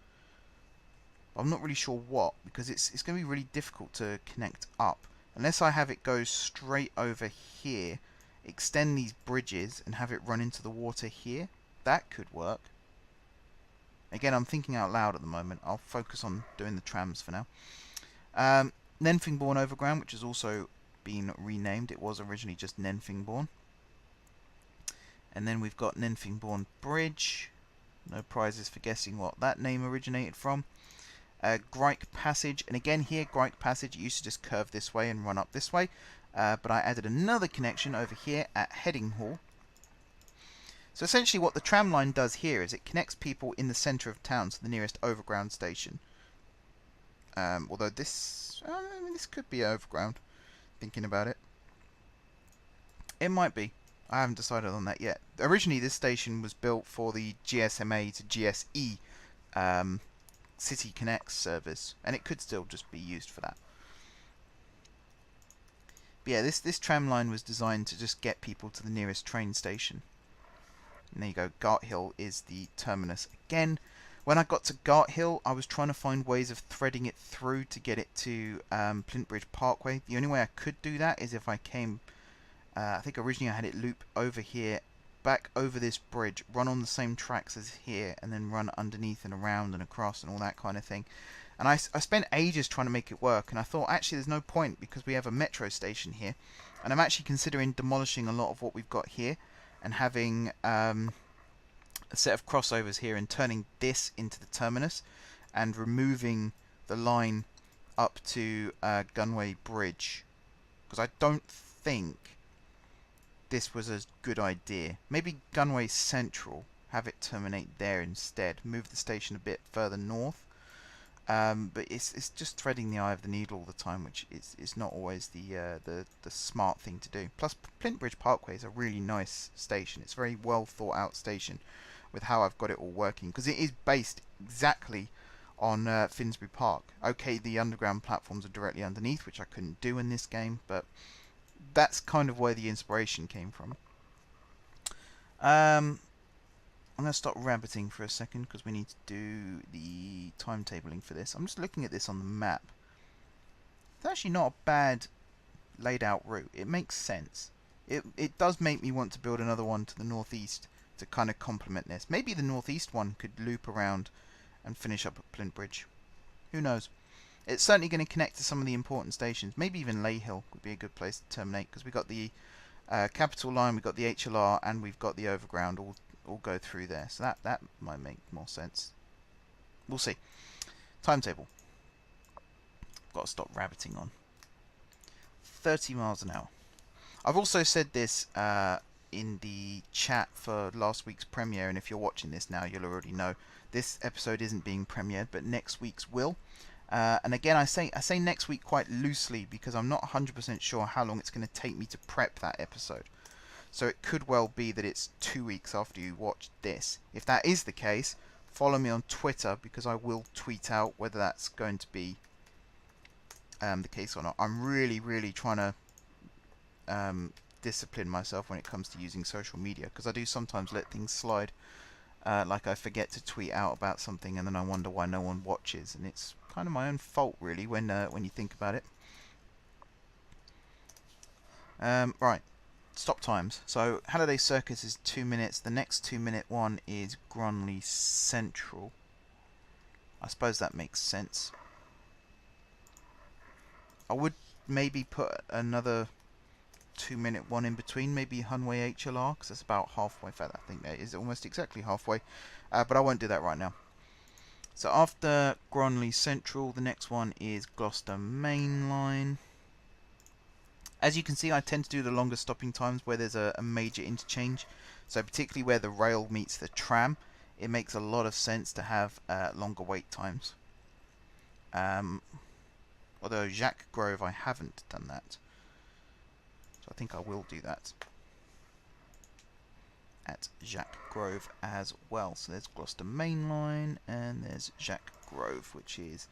but I'm not really sure what, because it's going to be really difficult to connect up. Unless I have it go straight over here, extend these bridges, and have it run into the water here, that could work. Again, I'm thinking out loud at the moment. I'll focus on doing the trams for now. Nenfingbourne Overground, which has also been renamed. It was originally just Nenfingbourne. And then we've got Nenfingbourne Bridge. No prizes for guessing what that name originated from. Grike Passage. And again here, Grike Passage, it used to just curve this way and run up this way. But I added another connection over here at Headinghall. So essentially what the tram line does here is it connects people in the centre of town to the nearest overground station. Although this could be overground, thinking about it. It might be. I haven't decided on that yet. Originally this station was built for the GSMA to GSE City Connect service, and it could still just be used for that. But yeah, this tram line was designed to just get people to the nearest train station. And there you go, Garthill is the terminus again. When I got to Garthill, I was trying to find ways of threading it through to get it to Plintbridge Parkway. The only way I could do that is if I came, I think originally I had it loop over here, back over this bridge, run on the same tracks as here, and then run underneath and around and across and all that kind of thing. And I spent ages trying to make it work, and I thought actually there's no point because we have a metro station here, and I'm actually considering demolishing a lot of what we've got here and having a set of crossovers here and turning this into the terminus and removing the line up to Gunway Bridge, because I don't think this was a good idea. Maybe Gunway Central, have it terminate there instead, move the station a bit further north. But it's just threading the eye of the needle all the time, which is not always the smart thing to do. Plus, Plint Bridge Parkway is a really nice station. It's a very well thought out station with how I've got it all working, because it is based exactly on Finsbury Park. Okay, the underground platforms are directly underneath, which I couldn't do in this game, but that's kind of where the inspiration came from. I'm going to stop rabbiting for a second because we need to do the timetabling for this. I'm just looking at this on the map. It's actually not a bad laid out route. It makes sense. It does make me want to build another one to the northeast to kind of complement this. Maybe the northeast one could loop around and finish up at Plint Bridge. Who knows? It's certainly going to connect to some of the important stations. Maybe even Ley Hill would be a good place to terminate, because we've got the Capital Line, we've got the HLR, and we've got the Overground all go through there. So that might make more sense. We'll see. Timetable. Got to stop rabbiting on. 30 miles an hour. I've also said this in the chat for last week's premiere, and if you're watching this now, you'll already know this episode isn't being premiered, but next week's will. And again, I say next week quite loosely because I'm not 100% sure how long it's going to take me to prep that episode. So it could well be that it's 2 weeks after you watch this. If that is the case, follow me on Twitter, because I will tweet out whether that's going to be the case or not. I'm really trying to discipline myself when it comes to using social media, because I do sometimes let things slide. Like I forget to tweet out about something and then I wonder why no one watches, and it's kind of my own fault really when you think about it. Right. Stop times. So Halliday Circus is 2 minutes. The next 2 minute one is Gronley Central. I suppose that makes sense. I would maybe put another 2 minute one in between, maybe Hunway HLR, because it's about halfway. In fact, I think that is almost exactly halfway, but I won't do that right now. So after Gronley Central, the next one is Gloucester Main Line. As you can see, I tend to do the longer stopping times where there's a major interchange. So particularly where the rail meets the tram, it makes a lot of sense to have longer wait times. Although Jacques Grove, I haven't done that. So I think I will do that at Jacques Grove as well. So there's Gloucester Main Line and there's Jacques Grove, which is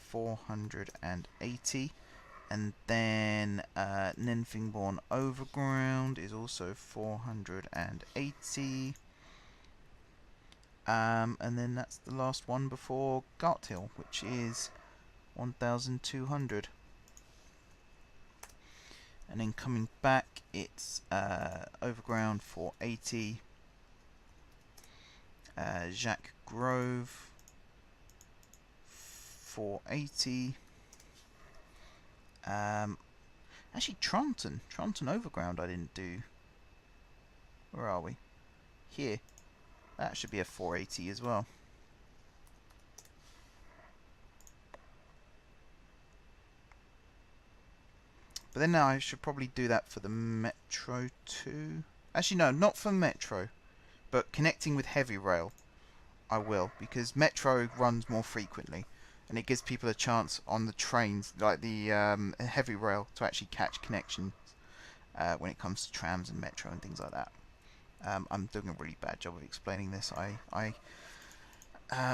480. And then Ninfingbourne Overground is also 480. And then that's the last one before Garthill, which is 1,200. And then coming back, it's Overground 480. Jacques Grove 480. Actually, Tranton Overground I didn't do. Where are we? Here. That should be a 480 as well. But then now I should probably do that for the Metro too. Actually, no, not for Metro, but connecting with heavy rail, I will, because Metro runs more frequently, and it gives people a chance on the trains, like the heavy rail, to actually catch connections when it comes to trams and Metro and things like that. I'm doing a really bad job of explaining this. I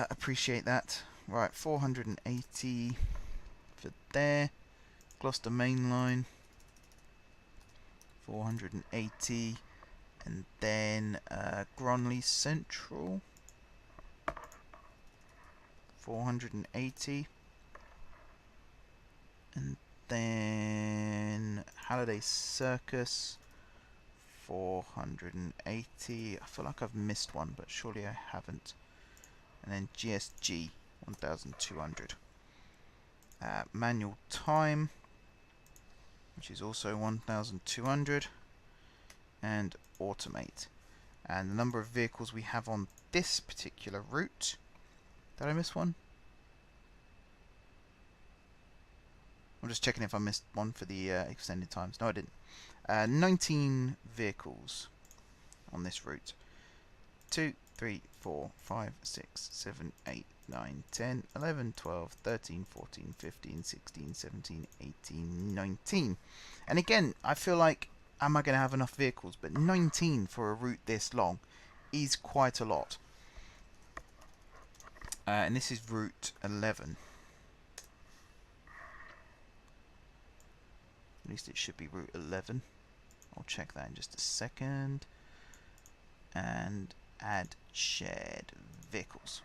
appreciate that. Right, 480 for there. Gloucester Main Line 480, and then Gronley Central 480, and then Halliday Circus 480. I feel like I've missed one, but surely I haven't. And then GSG 1,200. manual time, which is also 1200, and automate. And the number of vehicles we have on this particular route. Did I miss one? I'm just checking if I missed one for the extended times. No, I didn't. 19 vehicles on this route. 2, 3, 4, 5, 6, 7, 8, 9, 10, 11, 12, 13, 14, 15, 16, 17, 18, 19. And again, I feel like, am I going to have enough vehicles? But 19 for a route this long is quite a lot. And this is route 11. At least it should be route 11. I'll check that in just a second. And add shared vehicles.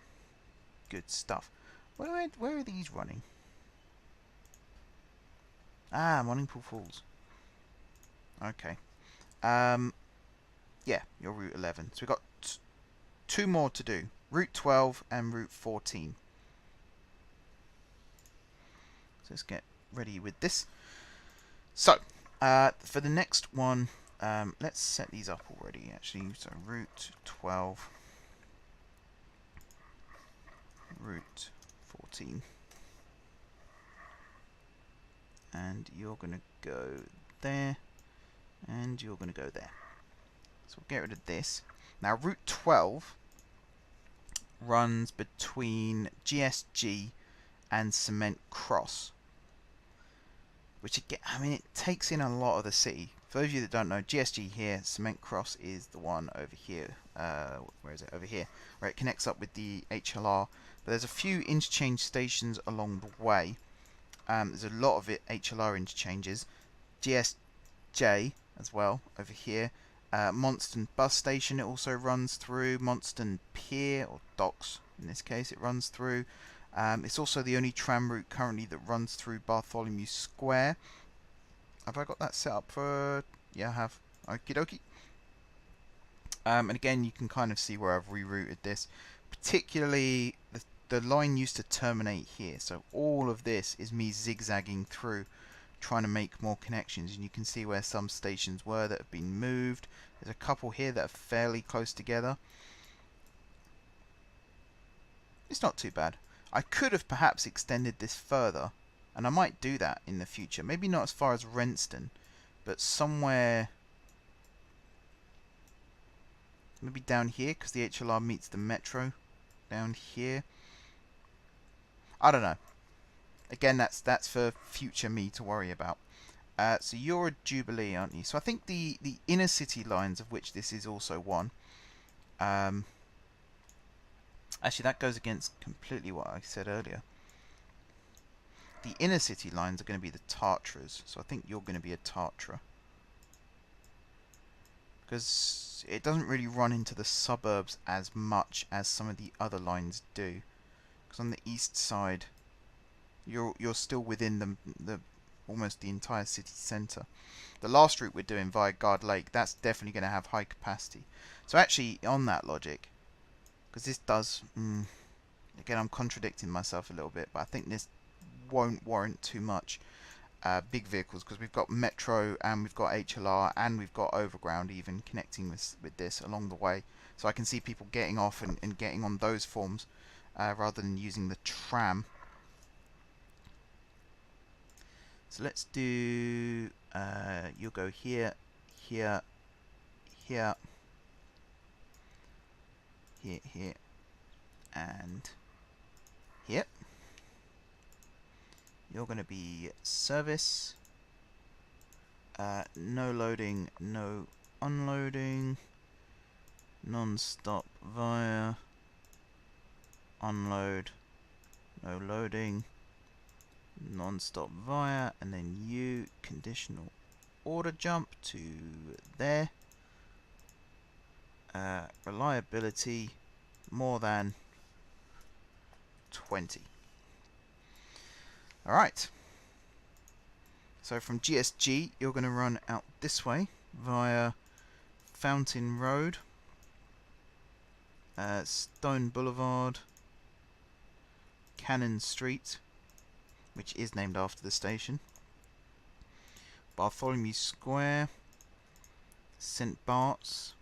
Good stuff. Where are these running? Ah, Morningpool Falls. Okay. Yeah, you're route 11. So we've got two more to do. Route 12 and route 14. So let's get ready with this. So, for the next one, let's set these up already, actually. So, route 12, route 14. And you're going to go there, and you're going to go there. So, we'll get rid of this. Now, route 12 runs between GSG and Cement Cross. Which again, I mean, it takes in a lot of the city. For those of you that don't know, GSG here, Cement Cross is the one over here. Where is it? Over here, where it connects up with the HLR. But there's a few interchange stations along the way. There's a lot of HLR interchanges. GSJ as well over here. Monston Bus Station it also runs through. Monston Pier, or Docks in this case, it runs through. It's also the only tram route currently that runs through Bartholomew Square. Have I got that set up for... Yeah, I have. Okie dokie. And again, you can kind of see where I've rerouted this. Particularly, the line used to terminate here. So all of this is me zigzagging through, trying to make more connections. And you can see where some stations were that have been moved. There's a couple here that are fairly close together. It's not too bad. I could have perhaps extended this further, and I might do that in the future. Maybe not as far as Renston, but somewhere... Maybe down here, because the HLR meets the metro. Down here. I don't know. Again, that's for future me to worry about. So you're a Jubilee, aren't you? So I think the inner city lines, of which this is also one... Actually, that goes against completely what I said earlier. The inner city lines are going to be the Tatras, so I think you're going to be a Tatra. Because it doesn't really run into the suburbs as much as some of the other lines do. Because on the east side, you're still within the almost the entire city centre. The last route we're doing via Guard Lake, that's definitely going to have high capacity. So actually, on that logic, because this does... again, I'm contradicting myself a little bit, but I think this won't warrant too much big vehicles, because we've got Metro, and we've got HLR, and we've got Overground even connecting with this along the way. So I can see people getting off and getting on those forms rather than using the tram. So let's do... you'll go here, here, here, here, and here. You're going to be service, no loading, no unloading, non-stop via, unload, no loading, non-stop via, and then you conditional order jump to there. Reliability more than 20. Alright, so from GSG you're going to run out this way via Fountain Road, Stone Boulevard, Cannon Street, which is named after the station. Bartholomew Square, St Bart's,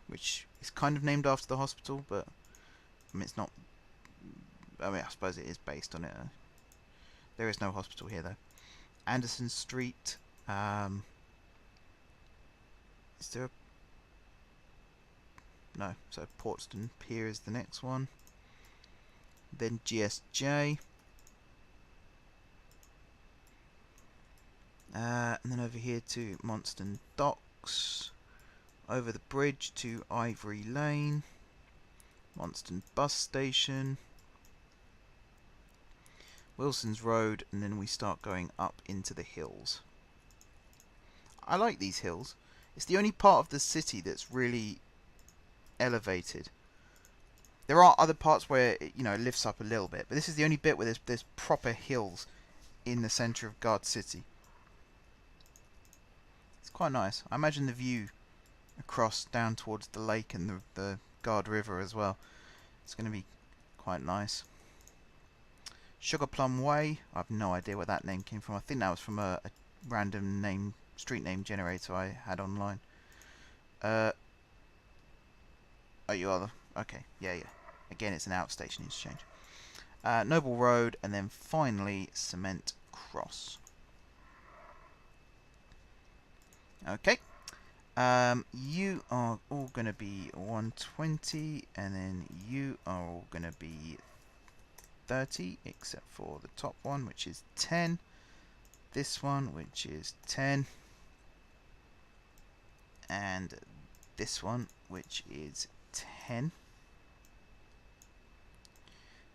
which is kind of named after the hospital, but I mean it's not. I mean I suppose it is based on it. There is no hospital here though. Anderson Street. Is there a... No, so Portston Pier is the next one. Then GSJ. And then over here to Monston Docks. Over the bridge to Ivory Lane. Monston Bus Station. Wilson's Road, and then we start going up into the hills. I like these hills. It's the only part of the city that's really elevated. There are other parts where it, you know, it lifts up a little bit, but this is the only bit where there's proper hills in the centre of Gardcity. It's quite nice. I imagine the view across down towards the lake and the Gard River as well. It's going to be quite nice. Sugar Plum Way. I have no idea where that name came from. I think that was from a random name, street name generator I had online. Oh, you are the... Okay, yeah. Again, it's an outstation interchange. Noble Road, and then finally Cement Cross. Okay. You are all going to be 120, and then you are all going to be 30, except for the top one, which is 10. This one, which is 10. And this one, which is 10.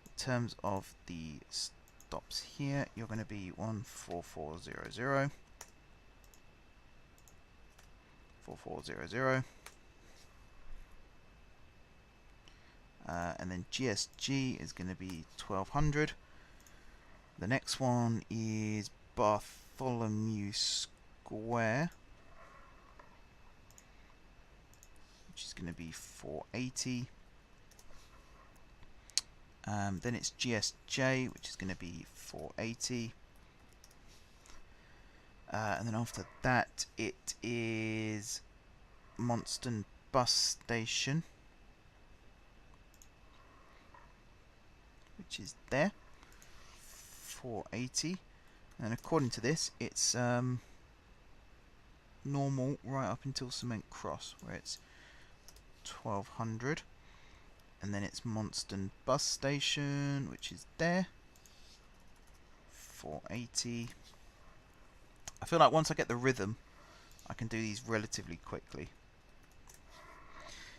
In terms of the stops here, you're going to be 14400. 4400. And then GSG is going to be 1200. The next one is Bartholomew Square, which is going to be 480. Then it's GSJ, which is going to be 480. And then after that, it is Monston Bus Station, which is there, 480. And according to this, it's normal right up until Cement Cross, where it's 1200. And then it's Monston Bus Station, which is there, 480. I feel like once I get the rhythm, I can do these relatively quickly.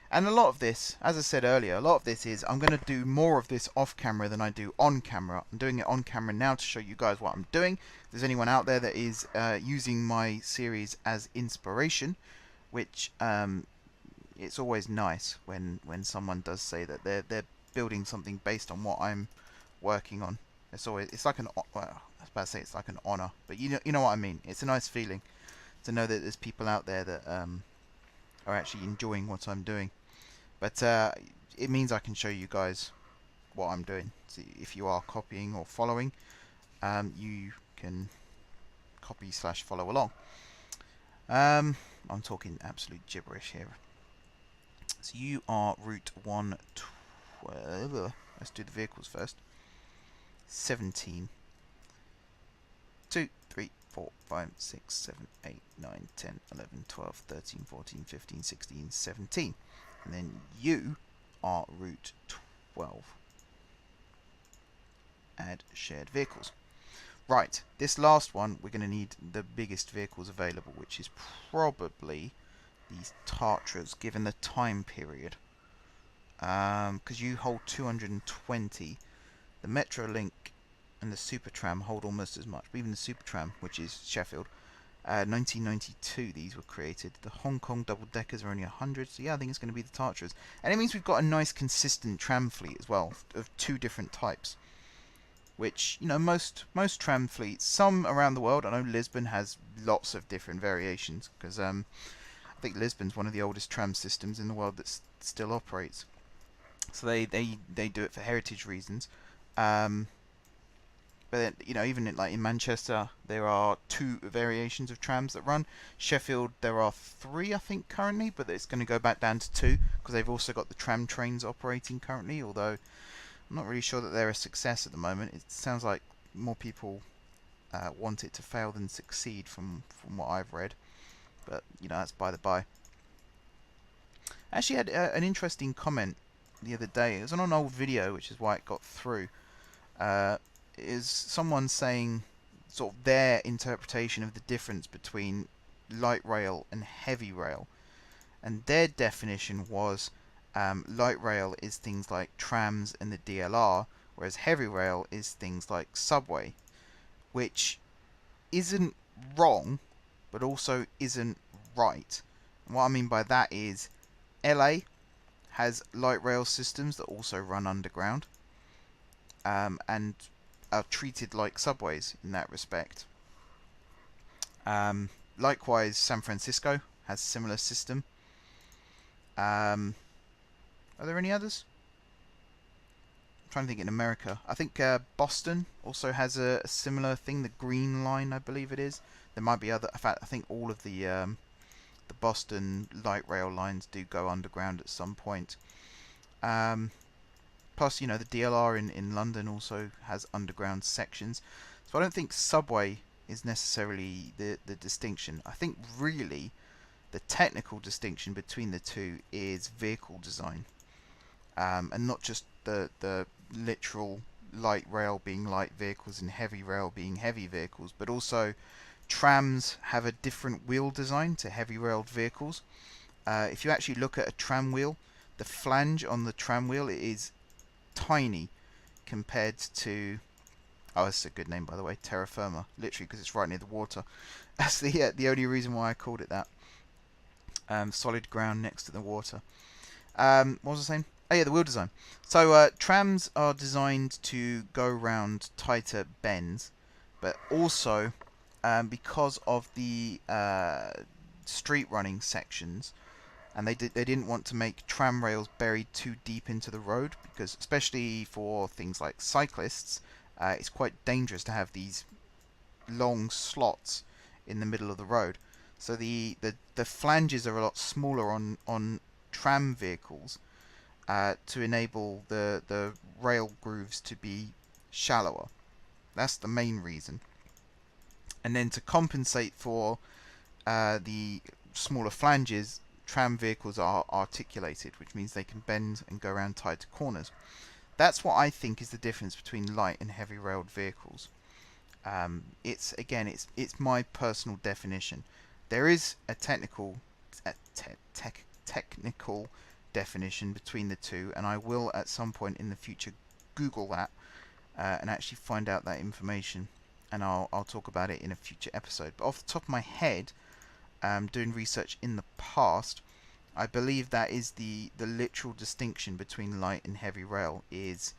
And a lot of this, as I said earlier, a lot of this is I'm going to do more of this off camera than I do on camera. I'm doing it on camera now to show you guys what I'm doing. If there's anyone out there that is using my series as inspiration, which it's always nice when someone does say that they're building something based on what I'm working on. It's like an, well, I was about to say it's like an honor, but you know what I mean. It's a nice feeling to know that there's people out there that are actually enjoying what I'm doing. But it means I can show you guys what I'm doing. So if you are copying or following, you can copy / follow along. I'm talking absolute gibberish here. So you are route 112. Let's do the vehicles first. 17. 2, 3, 4, 5, 6, 7, 8, 9, 10, 11, 12, 13, 14, 15, 16, 17. And then you are route 12. Add shared vehicles. Right, this last one, we're going to need the biggest vehicles available, which is probably these Tatras, given the time period. Because you hold 220. The Metrolink and the Supertram hold almost as much. But even the Supertram, which is Sheffield, 1992 these were created. The Hong Kong double-deckers are only 100. So yeah, I think it's going to be the Tatras. And it means we've got a nice consistent tram fleet as well, of 2 different types. Which, you know, most tram fleets, some around the world, I know Lisbon has lots of different variations. Because I think Lisbon's one of the oldest tram systems in the world that still operates. So they do it for heritage reasons. But But then, you know, even in, like in Manchester, there are 2 variations of trams that run. Sheffield, there are 3, I think, currently, but it's going to go back down to 2 because they've also got the tram trains operating currently. Although I'm not really sure that they're a success at the moment. It sounds like more people want it to fail than succeed, from what I've read. But you know, that's by the by. I actually had an interesting comment the other day. It was on an old video, which is why it got through. Is someone saying sort of their interpretation of the difference between light rail and heavy rail, and their definition was light rail is things like trams and the DLR, whereas heavy rail is things like subway, which isn't wrong, but also isn't right. And what I mean by that is LA has light rail systems that also run underground, and are treated like subways in that respect. Likewise, San Francisco has a similar system. Are there any others? I'm trying to think in America. I think Boston also has a similar thing, the Green Line, I believe it is. There might be other. In fact, I think all of the Boston light rail lines do go underground at some point. Plus, you know, the DLR in London also has underground sections. So I don't think subway is necessarily the distinction. I think really the technical distinction between the two is vehicle design, and not just the literal light rail being light vehicles and heavy rail being heavy vehicles, but also trams have a different wheel design to heavy railed vehicles. If you actually look at a tram wheel, the flange on the tram wheel is tiny compared to, oh, that's a good name by the way, terra firma, literally because it's right near the water. That's the only reason why I called it that. Solid ground next to the water. What was I saying? Oh yeah, the wheel design. So trams are designed to go around tighter bends, but also because of the street running sections, and they didn't want to make tram rails buried too deep into the road, because especially for things like cyclists, it's quite dangerous to have these long slots in the middle of the road. So the flanges are a lot smaller on tram vehicles to enable the rail grooves to be shallower. That's the main reason. And then to compensate for the smaller flanges, tram vehicles are articulated, which means they can bend and go around tighter corners. That's what I think is the difference between light and heavy railed vehicles. It's my personal definition. There is a technical definition between the two, and I will at some point in the future Google that and actually find out that information, and I'll talk about it in a future episode. But off the top of my head, doing research in the past, I believe that is the literal distinction between light and heavy rail is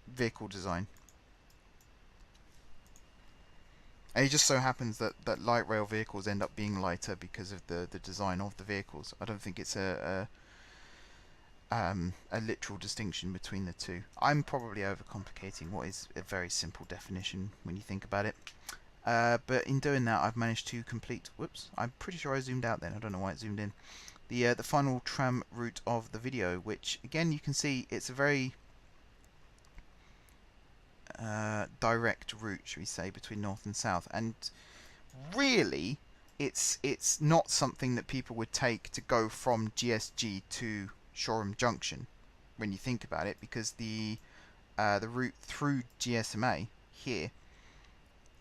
vehicle design. And it just so happens that light rail vehicles end up being lighter because of the design of the vehicles. I don't think it's a literal distinction between the two. I'm probably overcomplicating what is a very simple definition when you think about it. But in doing that, I've managed to complete. Whoops! I'm pretty sure I zoomed out then. I don't know why it zoomed in. The final tram route of the video, which again you can see it's a very direct route, should we say, between north and south, and really it's not something that people would take to go from GSG to Shoreham Junction when you think about it, because the route through GSMA here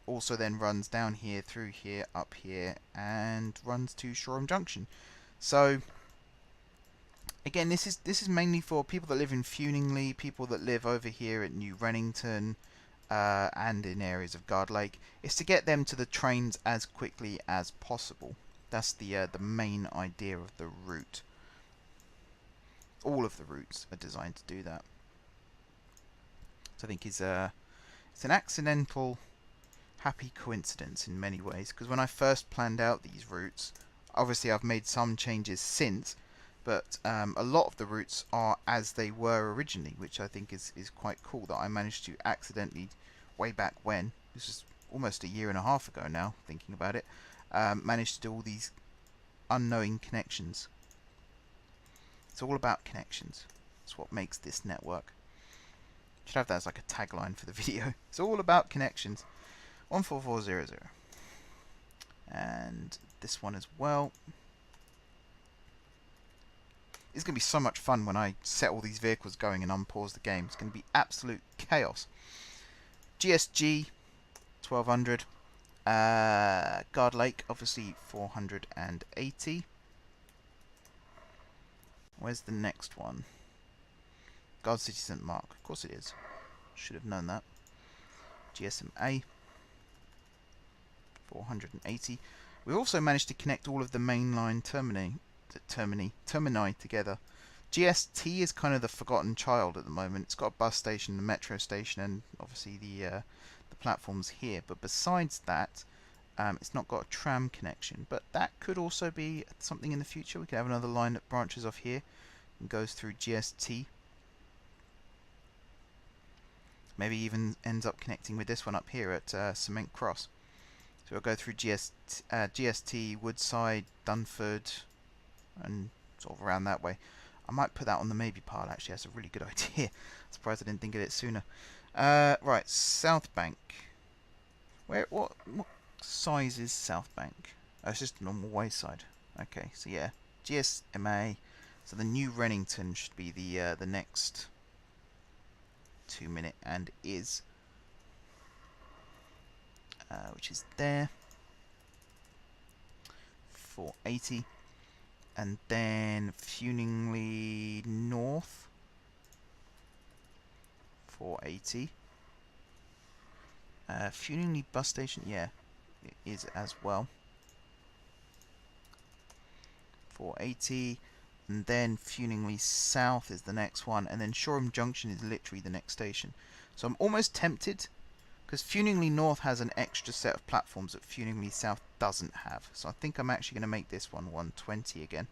also then runs down here, through here, up here, and runs to Shoreham Junction. So again, this is mainly for people that live in Funingley, people that live over here at New Rennington, and in areas of Guard Lake. It's to get them to the trains as quickly as possible. That's the main idea of the route. All of the routes are designed to do that. So I think it's an accidental happy coincidence in many ways, because when I first planned out these routes, obviously I've made some changes since, but a lot of the routes are as they were originally, which I think is quite cool, that I managed to accidentally, way back when, this is almost a year and a half ago now, thinking about it, managed to do all these unknowing connections. It's all about connections. It's what makes this network. Should have that as like a tagline for the video. It's all about connections. 14400. And this one as well. It's going to be so much fun when I set all these vehicles going and unpause the game. It's going to be absolute chaos. GSG 1200. Guard Lake, obviously 480. Where's the next one? Gardcity St. Mark. Of course it is. Should have known that. GSMA 480. We also managed to connect all of the mainline termini together. GST is kind of the forgotten child at the moment. It's got a bus station, a metro station, and obviously the platforms here. But besides that, it's not got a tram connection. But that could also be something in the future. We could have another line that branches off here and goes through GST. Maybe even ends up connecting with this one up here at Cement Cross. So we'll go through GST, Woodside, Dunford, and sort of around that way. I might put that on the maybe pile, actually. That's a really good idea. Surprised I didn't think of it sooner. Right, South Bank. What size is South Bank? Oh, it's just a normal wayside. Okay, so yeah, GSMA. So the new Rennington should be the next 2 minute, and is which is there, 480, and then Fewningley North 480. Fewningley bus station, yeah, it is as well, 480. And then Fewningley South is the next one, and then Shoreham Junction is literally the next station. So I'm almost tempted, because Fewningley North has an extra set of platforms that Fewningley South doesn't have. So I think I'm actually going to make this one 120 again.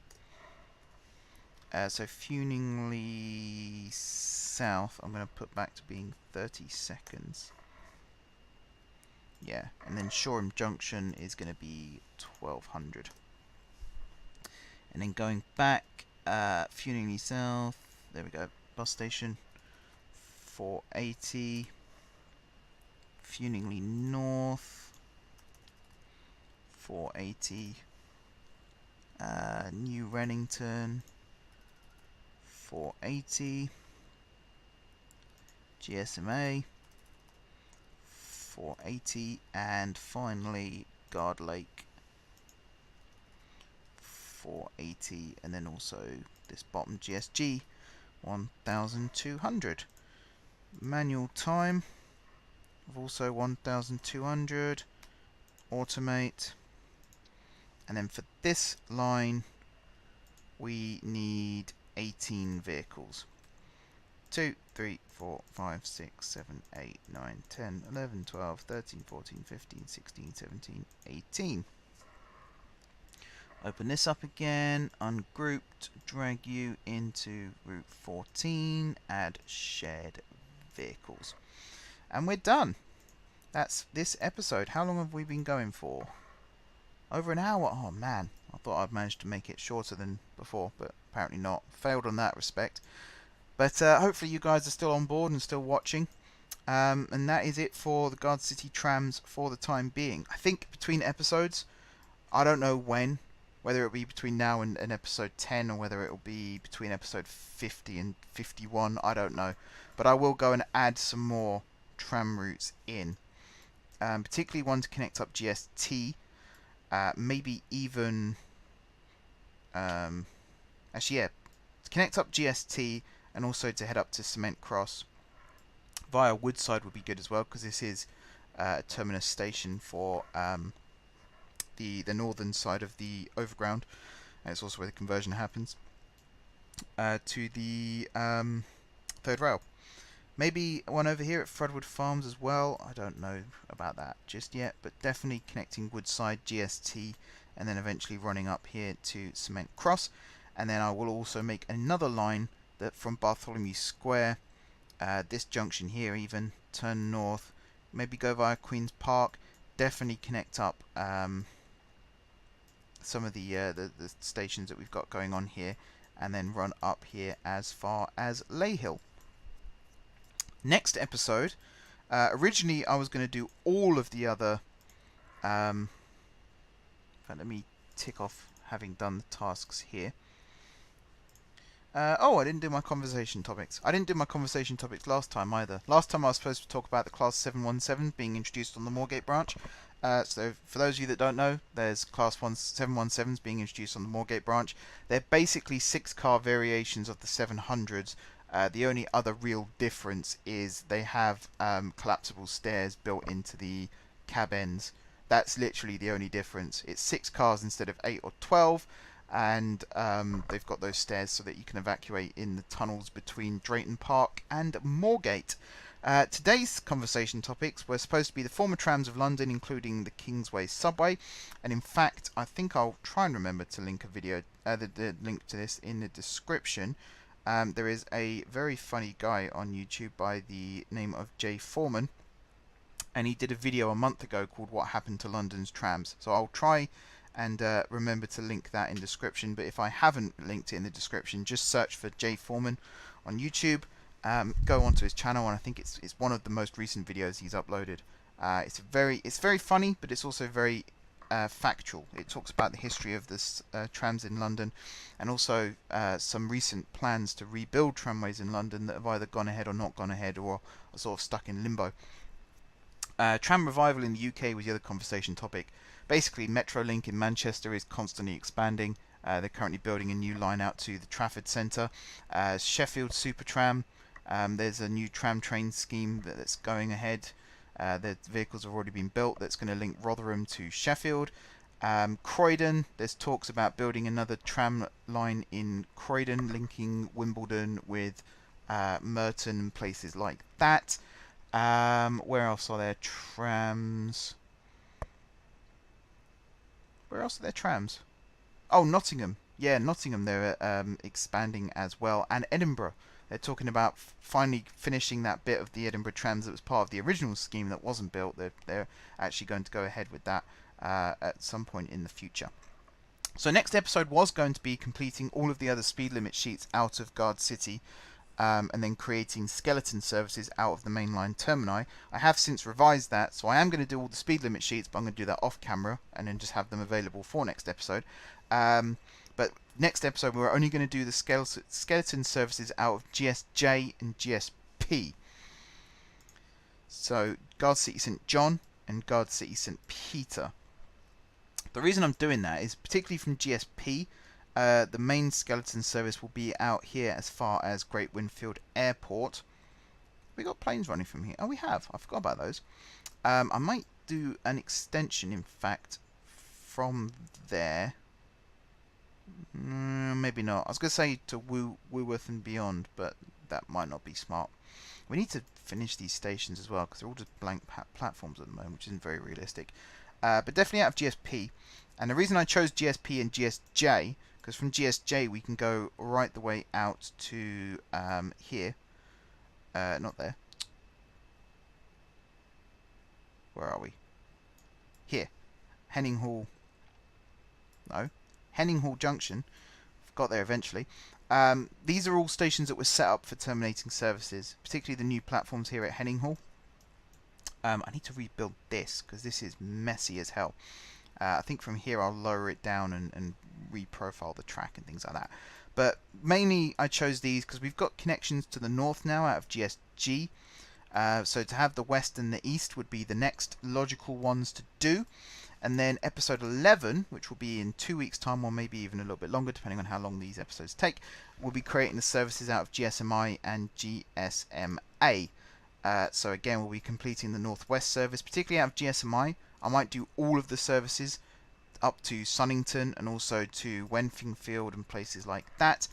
So Fewningley South, I'm going to put back to being 30 seconds. Yeah, and then Shoreham Junction is going to be 1200. And then going back, Fewningley South, there we go, bus station, 480. Fewningley North, 480. New Rennington, 480. GSMA, 480. And finally, Guard Lake, 480, and then also this bottom GSG 1200. Manual time of also 1200. Automate, and then for this line we need 18 vehicles. 2, 3, 4, 5, 6, 7, 8, 9, 10, 11, 12, 13, 14, 15, 16, 17, 18. Open this up again, ungrouped, drag you into Route 14, add shared vehicles. And we're done. That's this episode. How long have we been going for? Over an hour? Oh man, I thought I'd managed to make it shorter than before, but apparently not. Failed on that respect. But hopefully you guys are still on board and still watching. And that is it for the Gardcity trams for the time being. I think between episodes, I don't know when, whether it'll be between now and episode 10, or whether it'll be between episode 50 and 51, I don't know. But I will go and add some more tram routes in. Particularly one to connect up GST. Maybe even... actually, yeah. To connect up GST and also to head up to Cement Cross via Woodside would be good as well, because this is a terminus station for... the northern side of the overground, and it's also where the conversion happens to the third rail. Maybe one over here at Fredwood Farms as well. I don't know about that just yet, but definitely connecting Woodside, GST, and then eventually running up here to Cement Cross. and then I will also make another line that from Bartholomew Square, this junction here even, turn north, maybe go via Queen's Park, definitely connect up some of the stations that we've got going on here, and then run up here as far as Ley Hill. Next episode, originally I was going to do all of the other let me tick off having done the tasks here. Oh, I didn't do my conversation topics. I didn't do my conversation topics last time either. Last time I was supposed to talk about the Class 717 being introduced on the Moorgate branch. So for those of you that don't know, there's Class 717s being introduced on the Moorgate branch. They're basically 6-car variations of the 700s. The only other real difference is they have collapsible stairs built into the cab ends. That's literally the only difference. It's 6 cars instead of 8 or 12. And they've got those stairs so that you can evacuate in the tunnels between Drayton Park and Moorgate. Today's conversation topics were supposed to be the former trams of London, including the Kingsway subway, and in fact I think I'll try and remember to link a video, the link to this in the description. There is a very funny guy on YouTube by the name of Jay Foreman, and he did a video a month ago called What Happened to London's Trams, so I'll try and remember to link that in description. But if I haven't linked it in the description, just search for Jay Foreman on YouTube, go onto his channel, and I think it's one of the most recent videos he's uploaded. It's very funny, but it's also very factual. It talks about the history of this trams in London, and also some recent plans to rebuild tramways in London that have either gone ahead or not gone ahead, or are sort of stuck in limbo. Tram revival in the UK was the other conversation topic. Basically, Metrolink in Manchester is constantly expanding. They're currently building a new line out to the Trafford Centre. Sheffield Supertram, there's a new tram train scheme that's going ahead. The vehicles have already been built that's going to link Rotherham to Sheffield. Croydon, there's talks about building another tram line in Croydon, linking Wimbledon with Merton and places like that. Where else are there trams? Where else are there trams? Oh, Nottingham. Yeah, Nottingham, they're expanding as well. And Edinburgh. They're talking about finally finishing that bit of the Edinburgh trams that was part of the original scheme that wasn't built. They're actually going to go ahead with that at some point in the future. So next episode was going to be completing all of the other speed limit sheets out of Gardcity, and then creating skeleton services out of the mainline termini. I have since revised that, so I am going to do all the speed limit sheets, but I'm going to do that off camera and then just have them available for next episode. But next episode we're only going to do the skeleton services out of GSJ and GSP. So Gardcity St John and Gardcity St Peter. The reason I'm doing that is particularly from GSP, the main skeleton service will be out here as far as Great Winfield Airport. We got planes running from here. Oh, we have. I forgot about those. I might do an extension, in fact, from there. Maybe not. I was going to say to Woolworth and beyond, but that might not be smart. We need to finish these stations as well, because they're all just blank platforms at the moment, which isn't very realistic. But definitely out of GSP. And the reason I chose GSP and GSJ, because from GSJ we can go right the way out to here. Not there. Where are we? Here. Henning Hall. No. Henning Hall Junction. Got there eventually. These are all stations that were set up for terminating services, particularly the new platforms here at Henning Hall. I need to rebuild this, because this is messy as hell. I think from here I'll lower it down and reprofile the track and things like that. But mainly I chose these because we've got connections to the north now out of GSG. So to have the west and the east would be the next logical ones to do. And then episode 11, which will be in 2 weeks' time, or maybe even a little bit longer, depending on how long these episodes take, we'll be creating the services out of GSMI and GSMA. So again, we'll be completing the northwest service, particularly out of GSMI. I might do all of the services up to Sunnington and also to Wenfingfield and places like that.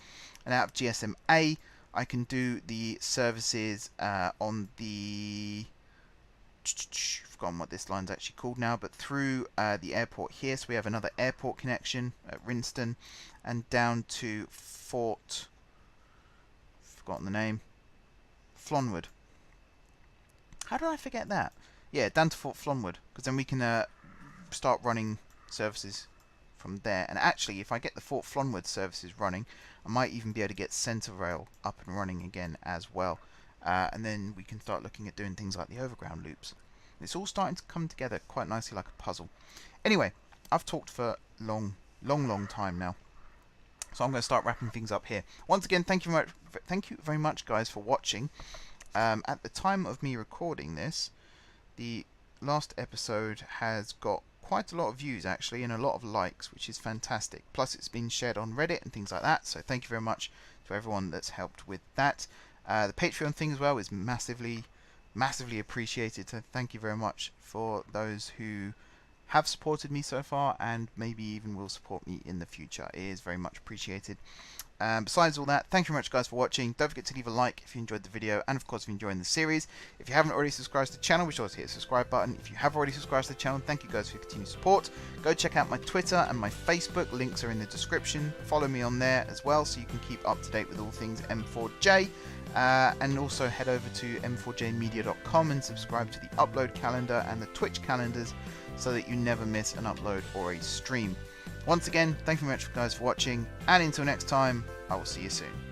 And out of GSMA, I can do the services on the forgotten what this line's actually called now, but through the airport here. So we have another airport connection at Rinston, and down to Fort, forgotten the name, Flonwood. How did I forget that? Yeah, down to Fort Flonwood, because then we can start running services from there. And actually, if I get the Fort Flonwood services running, I might even be able to get Centre Rail up and running again as well. And then we can start looking at doing things like the overground loops. It's all starting to come together quite nicely like a puzzle. Anyway, I've talked for long time now, so I'm going to start wrapping things up here. Once again, thank you very much, guys, for watching. At the time of me recording this, the last episode has got quite a lot of views actually, and a lot of likes, which is fantastic. Plus it's been shared on Reddit and things like that, so thank you very much to everyone that's helped with that. The Patreon thing as well is massively appreciated, so thank you very much for those who have supported me so far and maybe even will support me in the future. It is very much appreciated. Besides all that, thank you very much, guys, for watching. Don't forget to leave a like if you enjoyed the video, and of course if you're enjoying the series. If you haven't already subscribed to the channel, be sure to hit the subscribe button. If you have already subscribed to the channel, thank you guys for your continued support. Go check out my Twitter and my Facebook, links are in the description. Follow me on there as well so you can keep up to date with all things M4J. And also head over to m4jmedia.com and subscribe to the upload calendar and the Twitch calendars so that you never miss an upload or a stream. Once again, thank you very much, guys, for watching, and until next time, I will see you soon.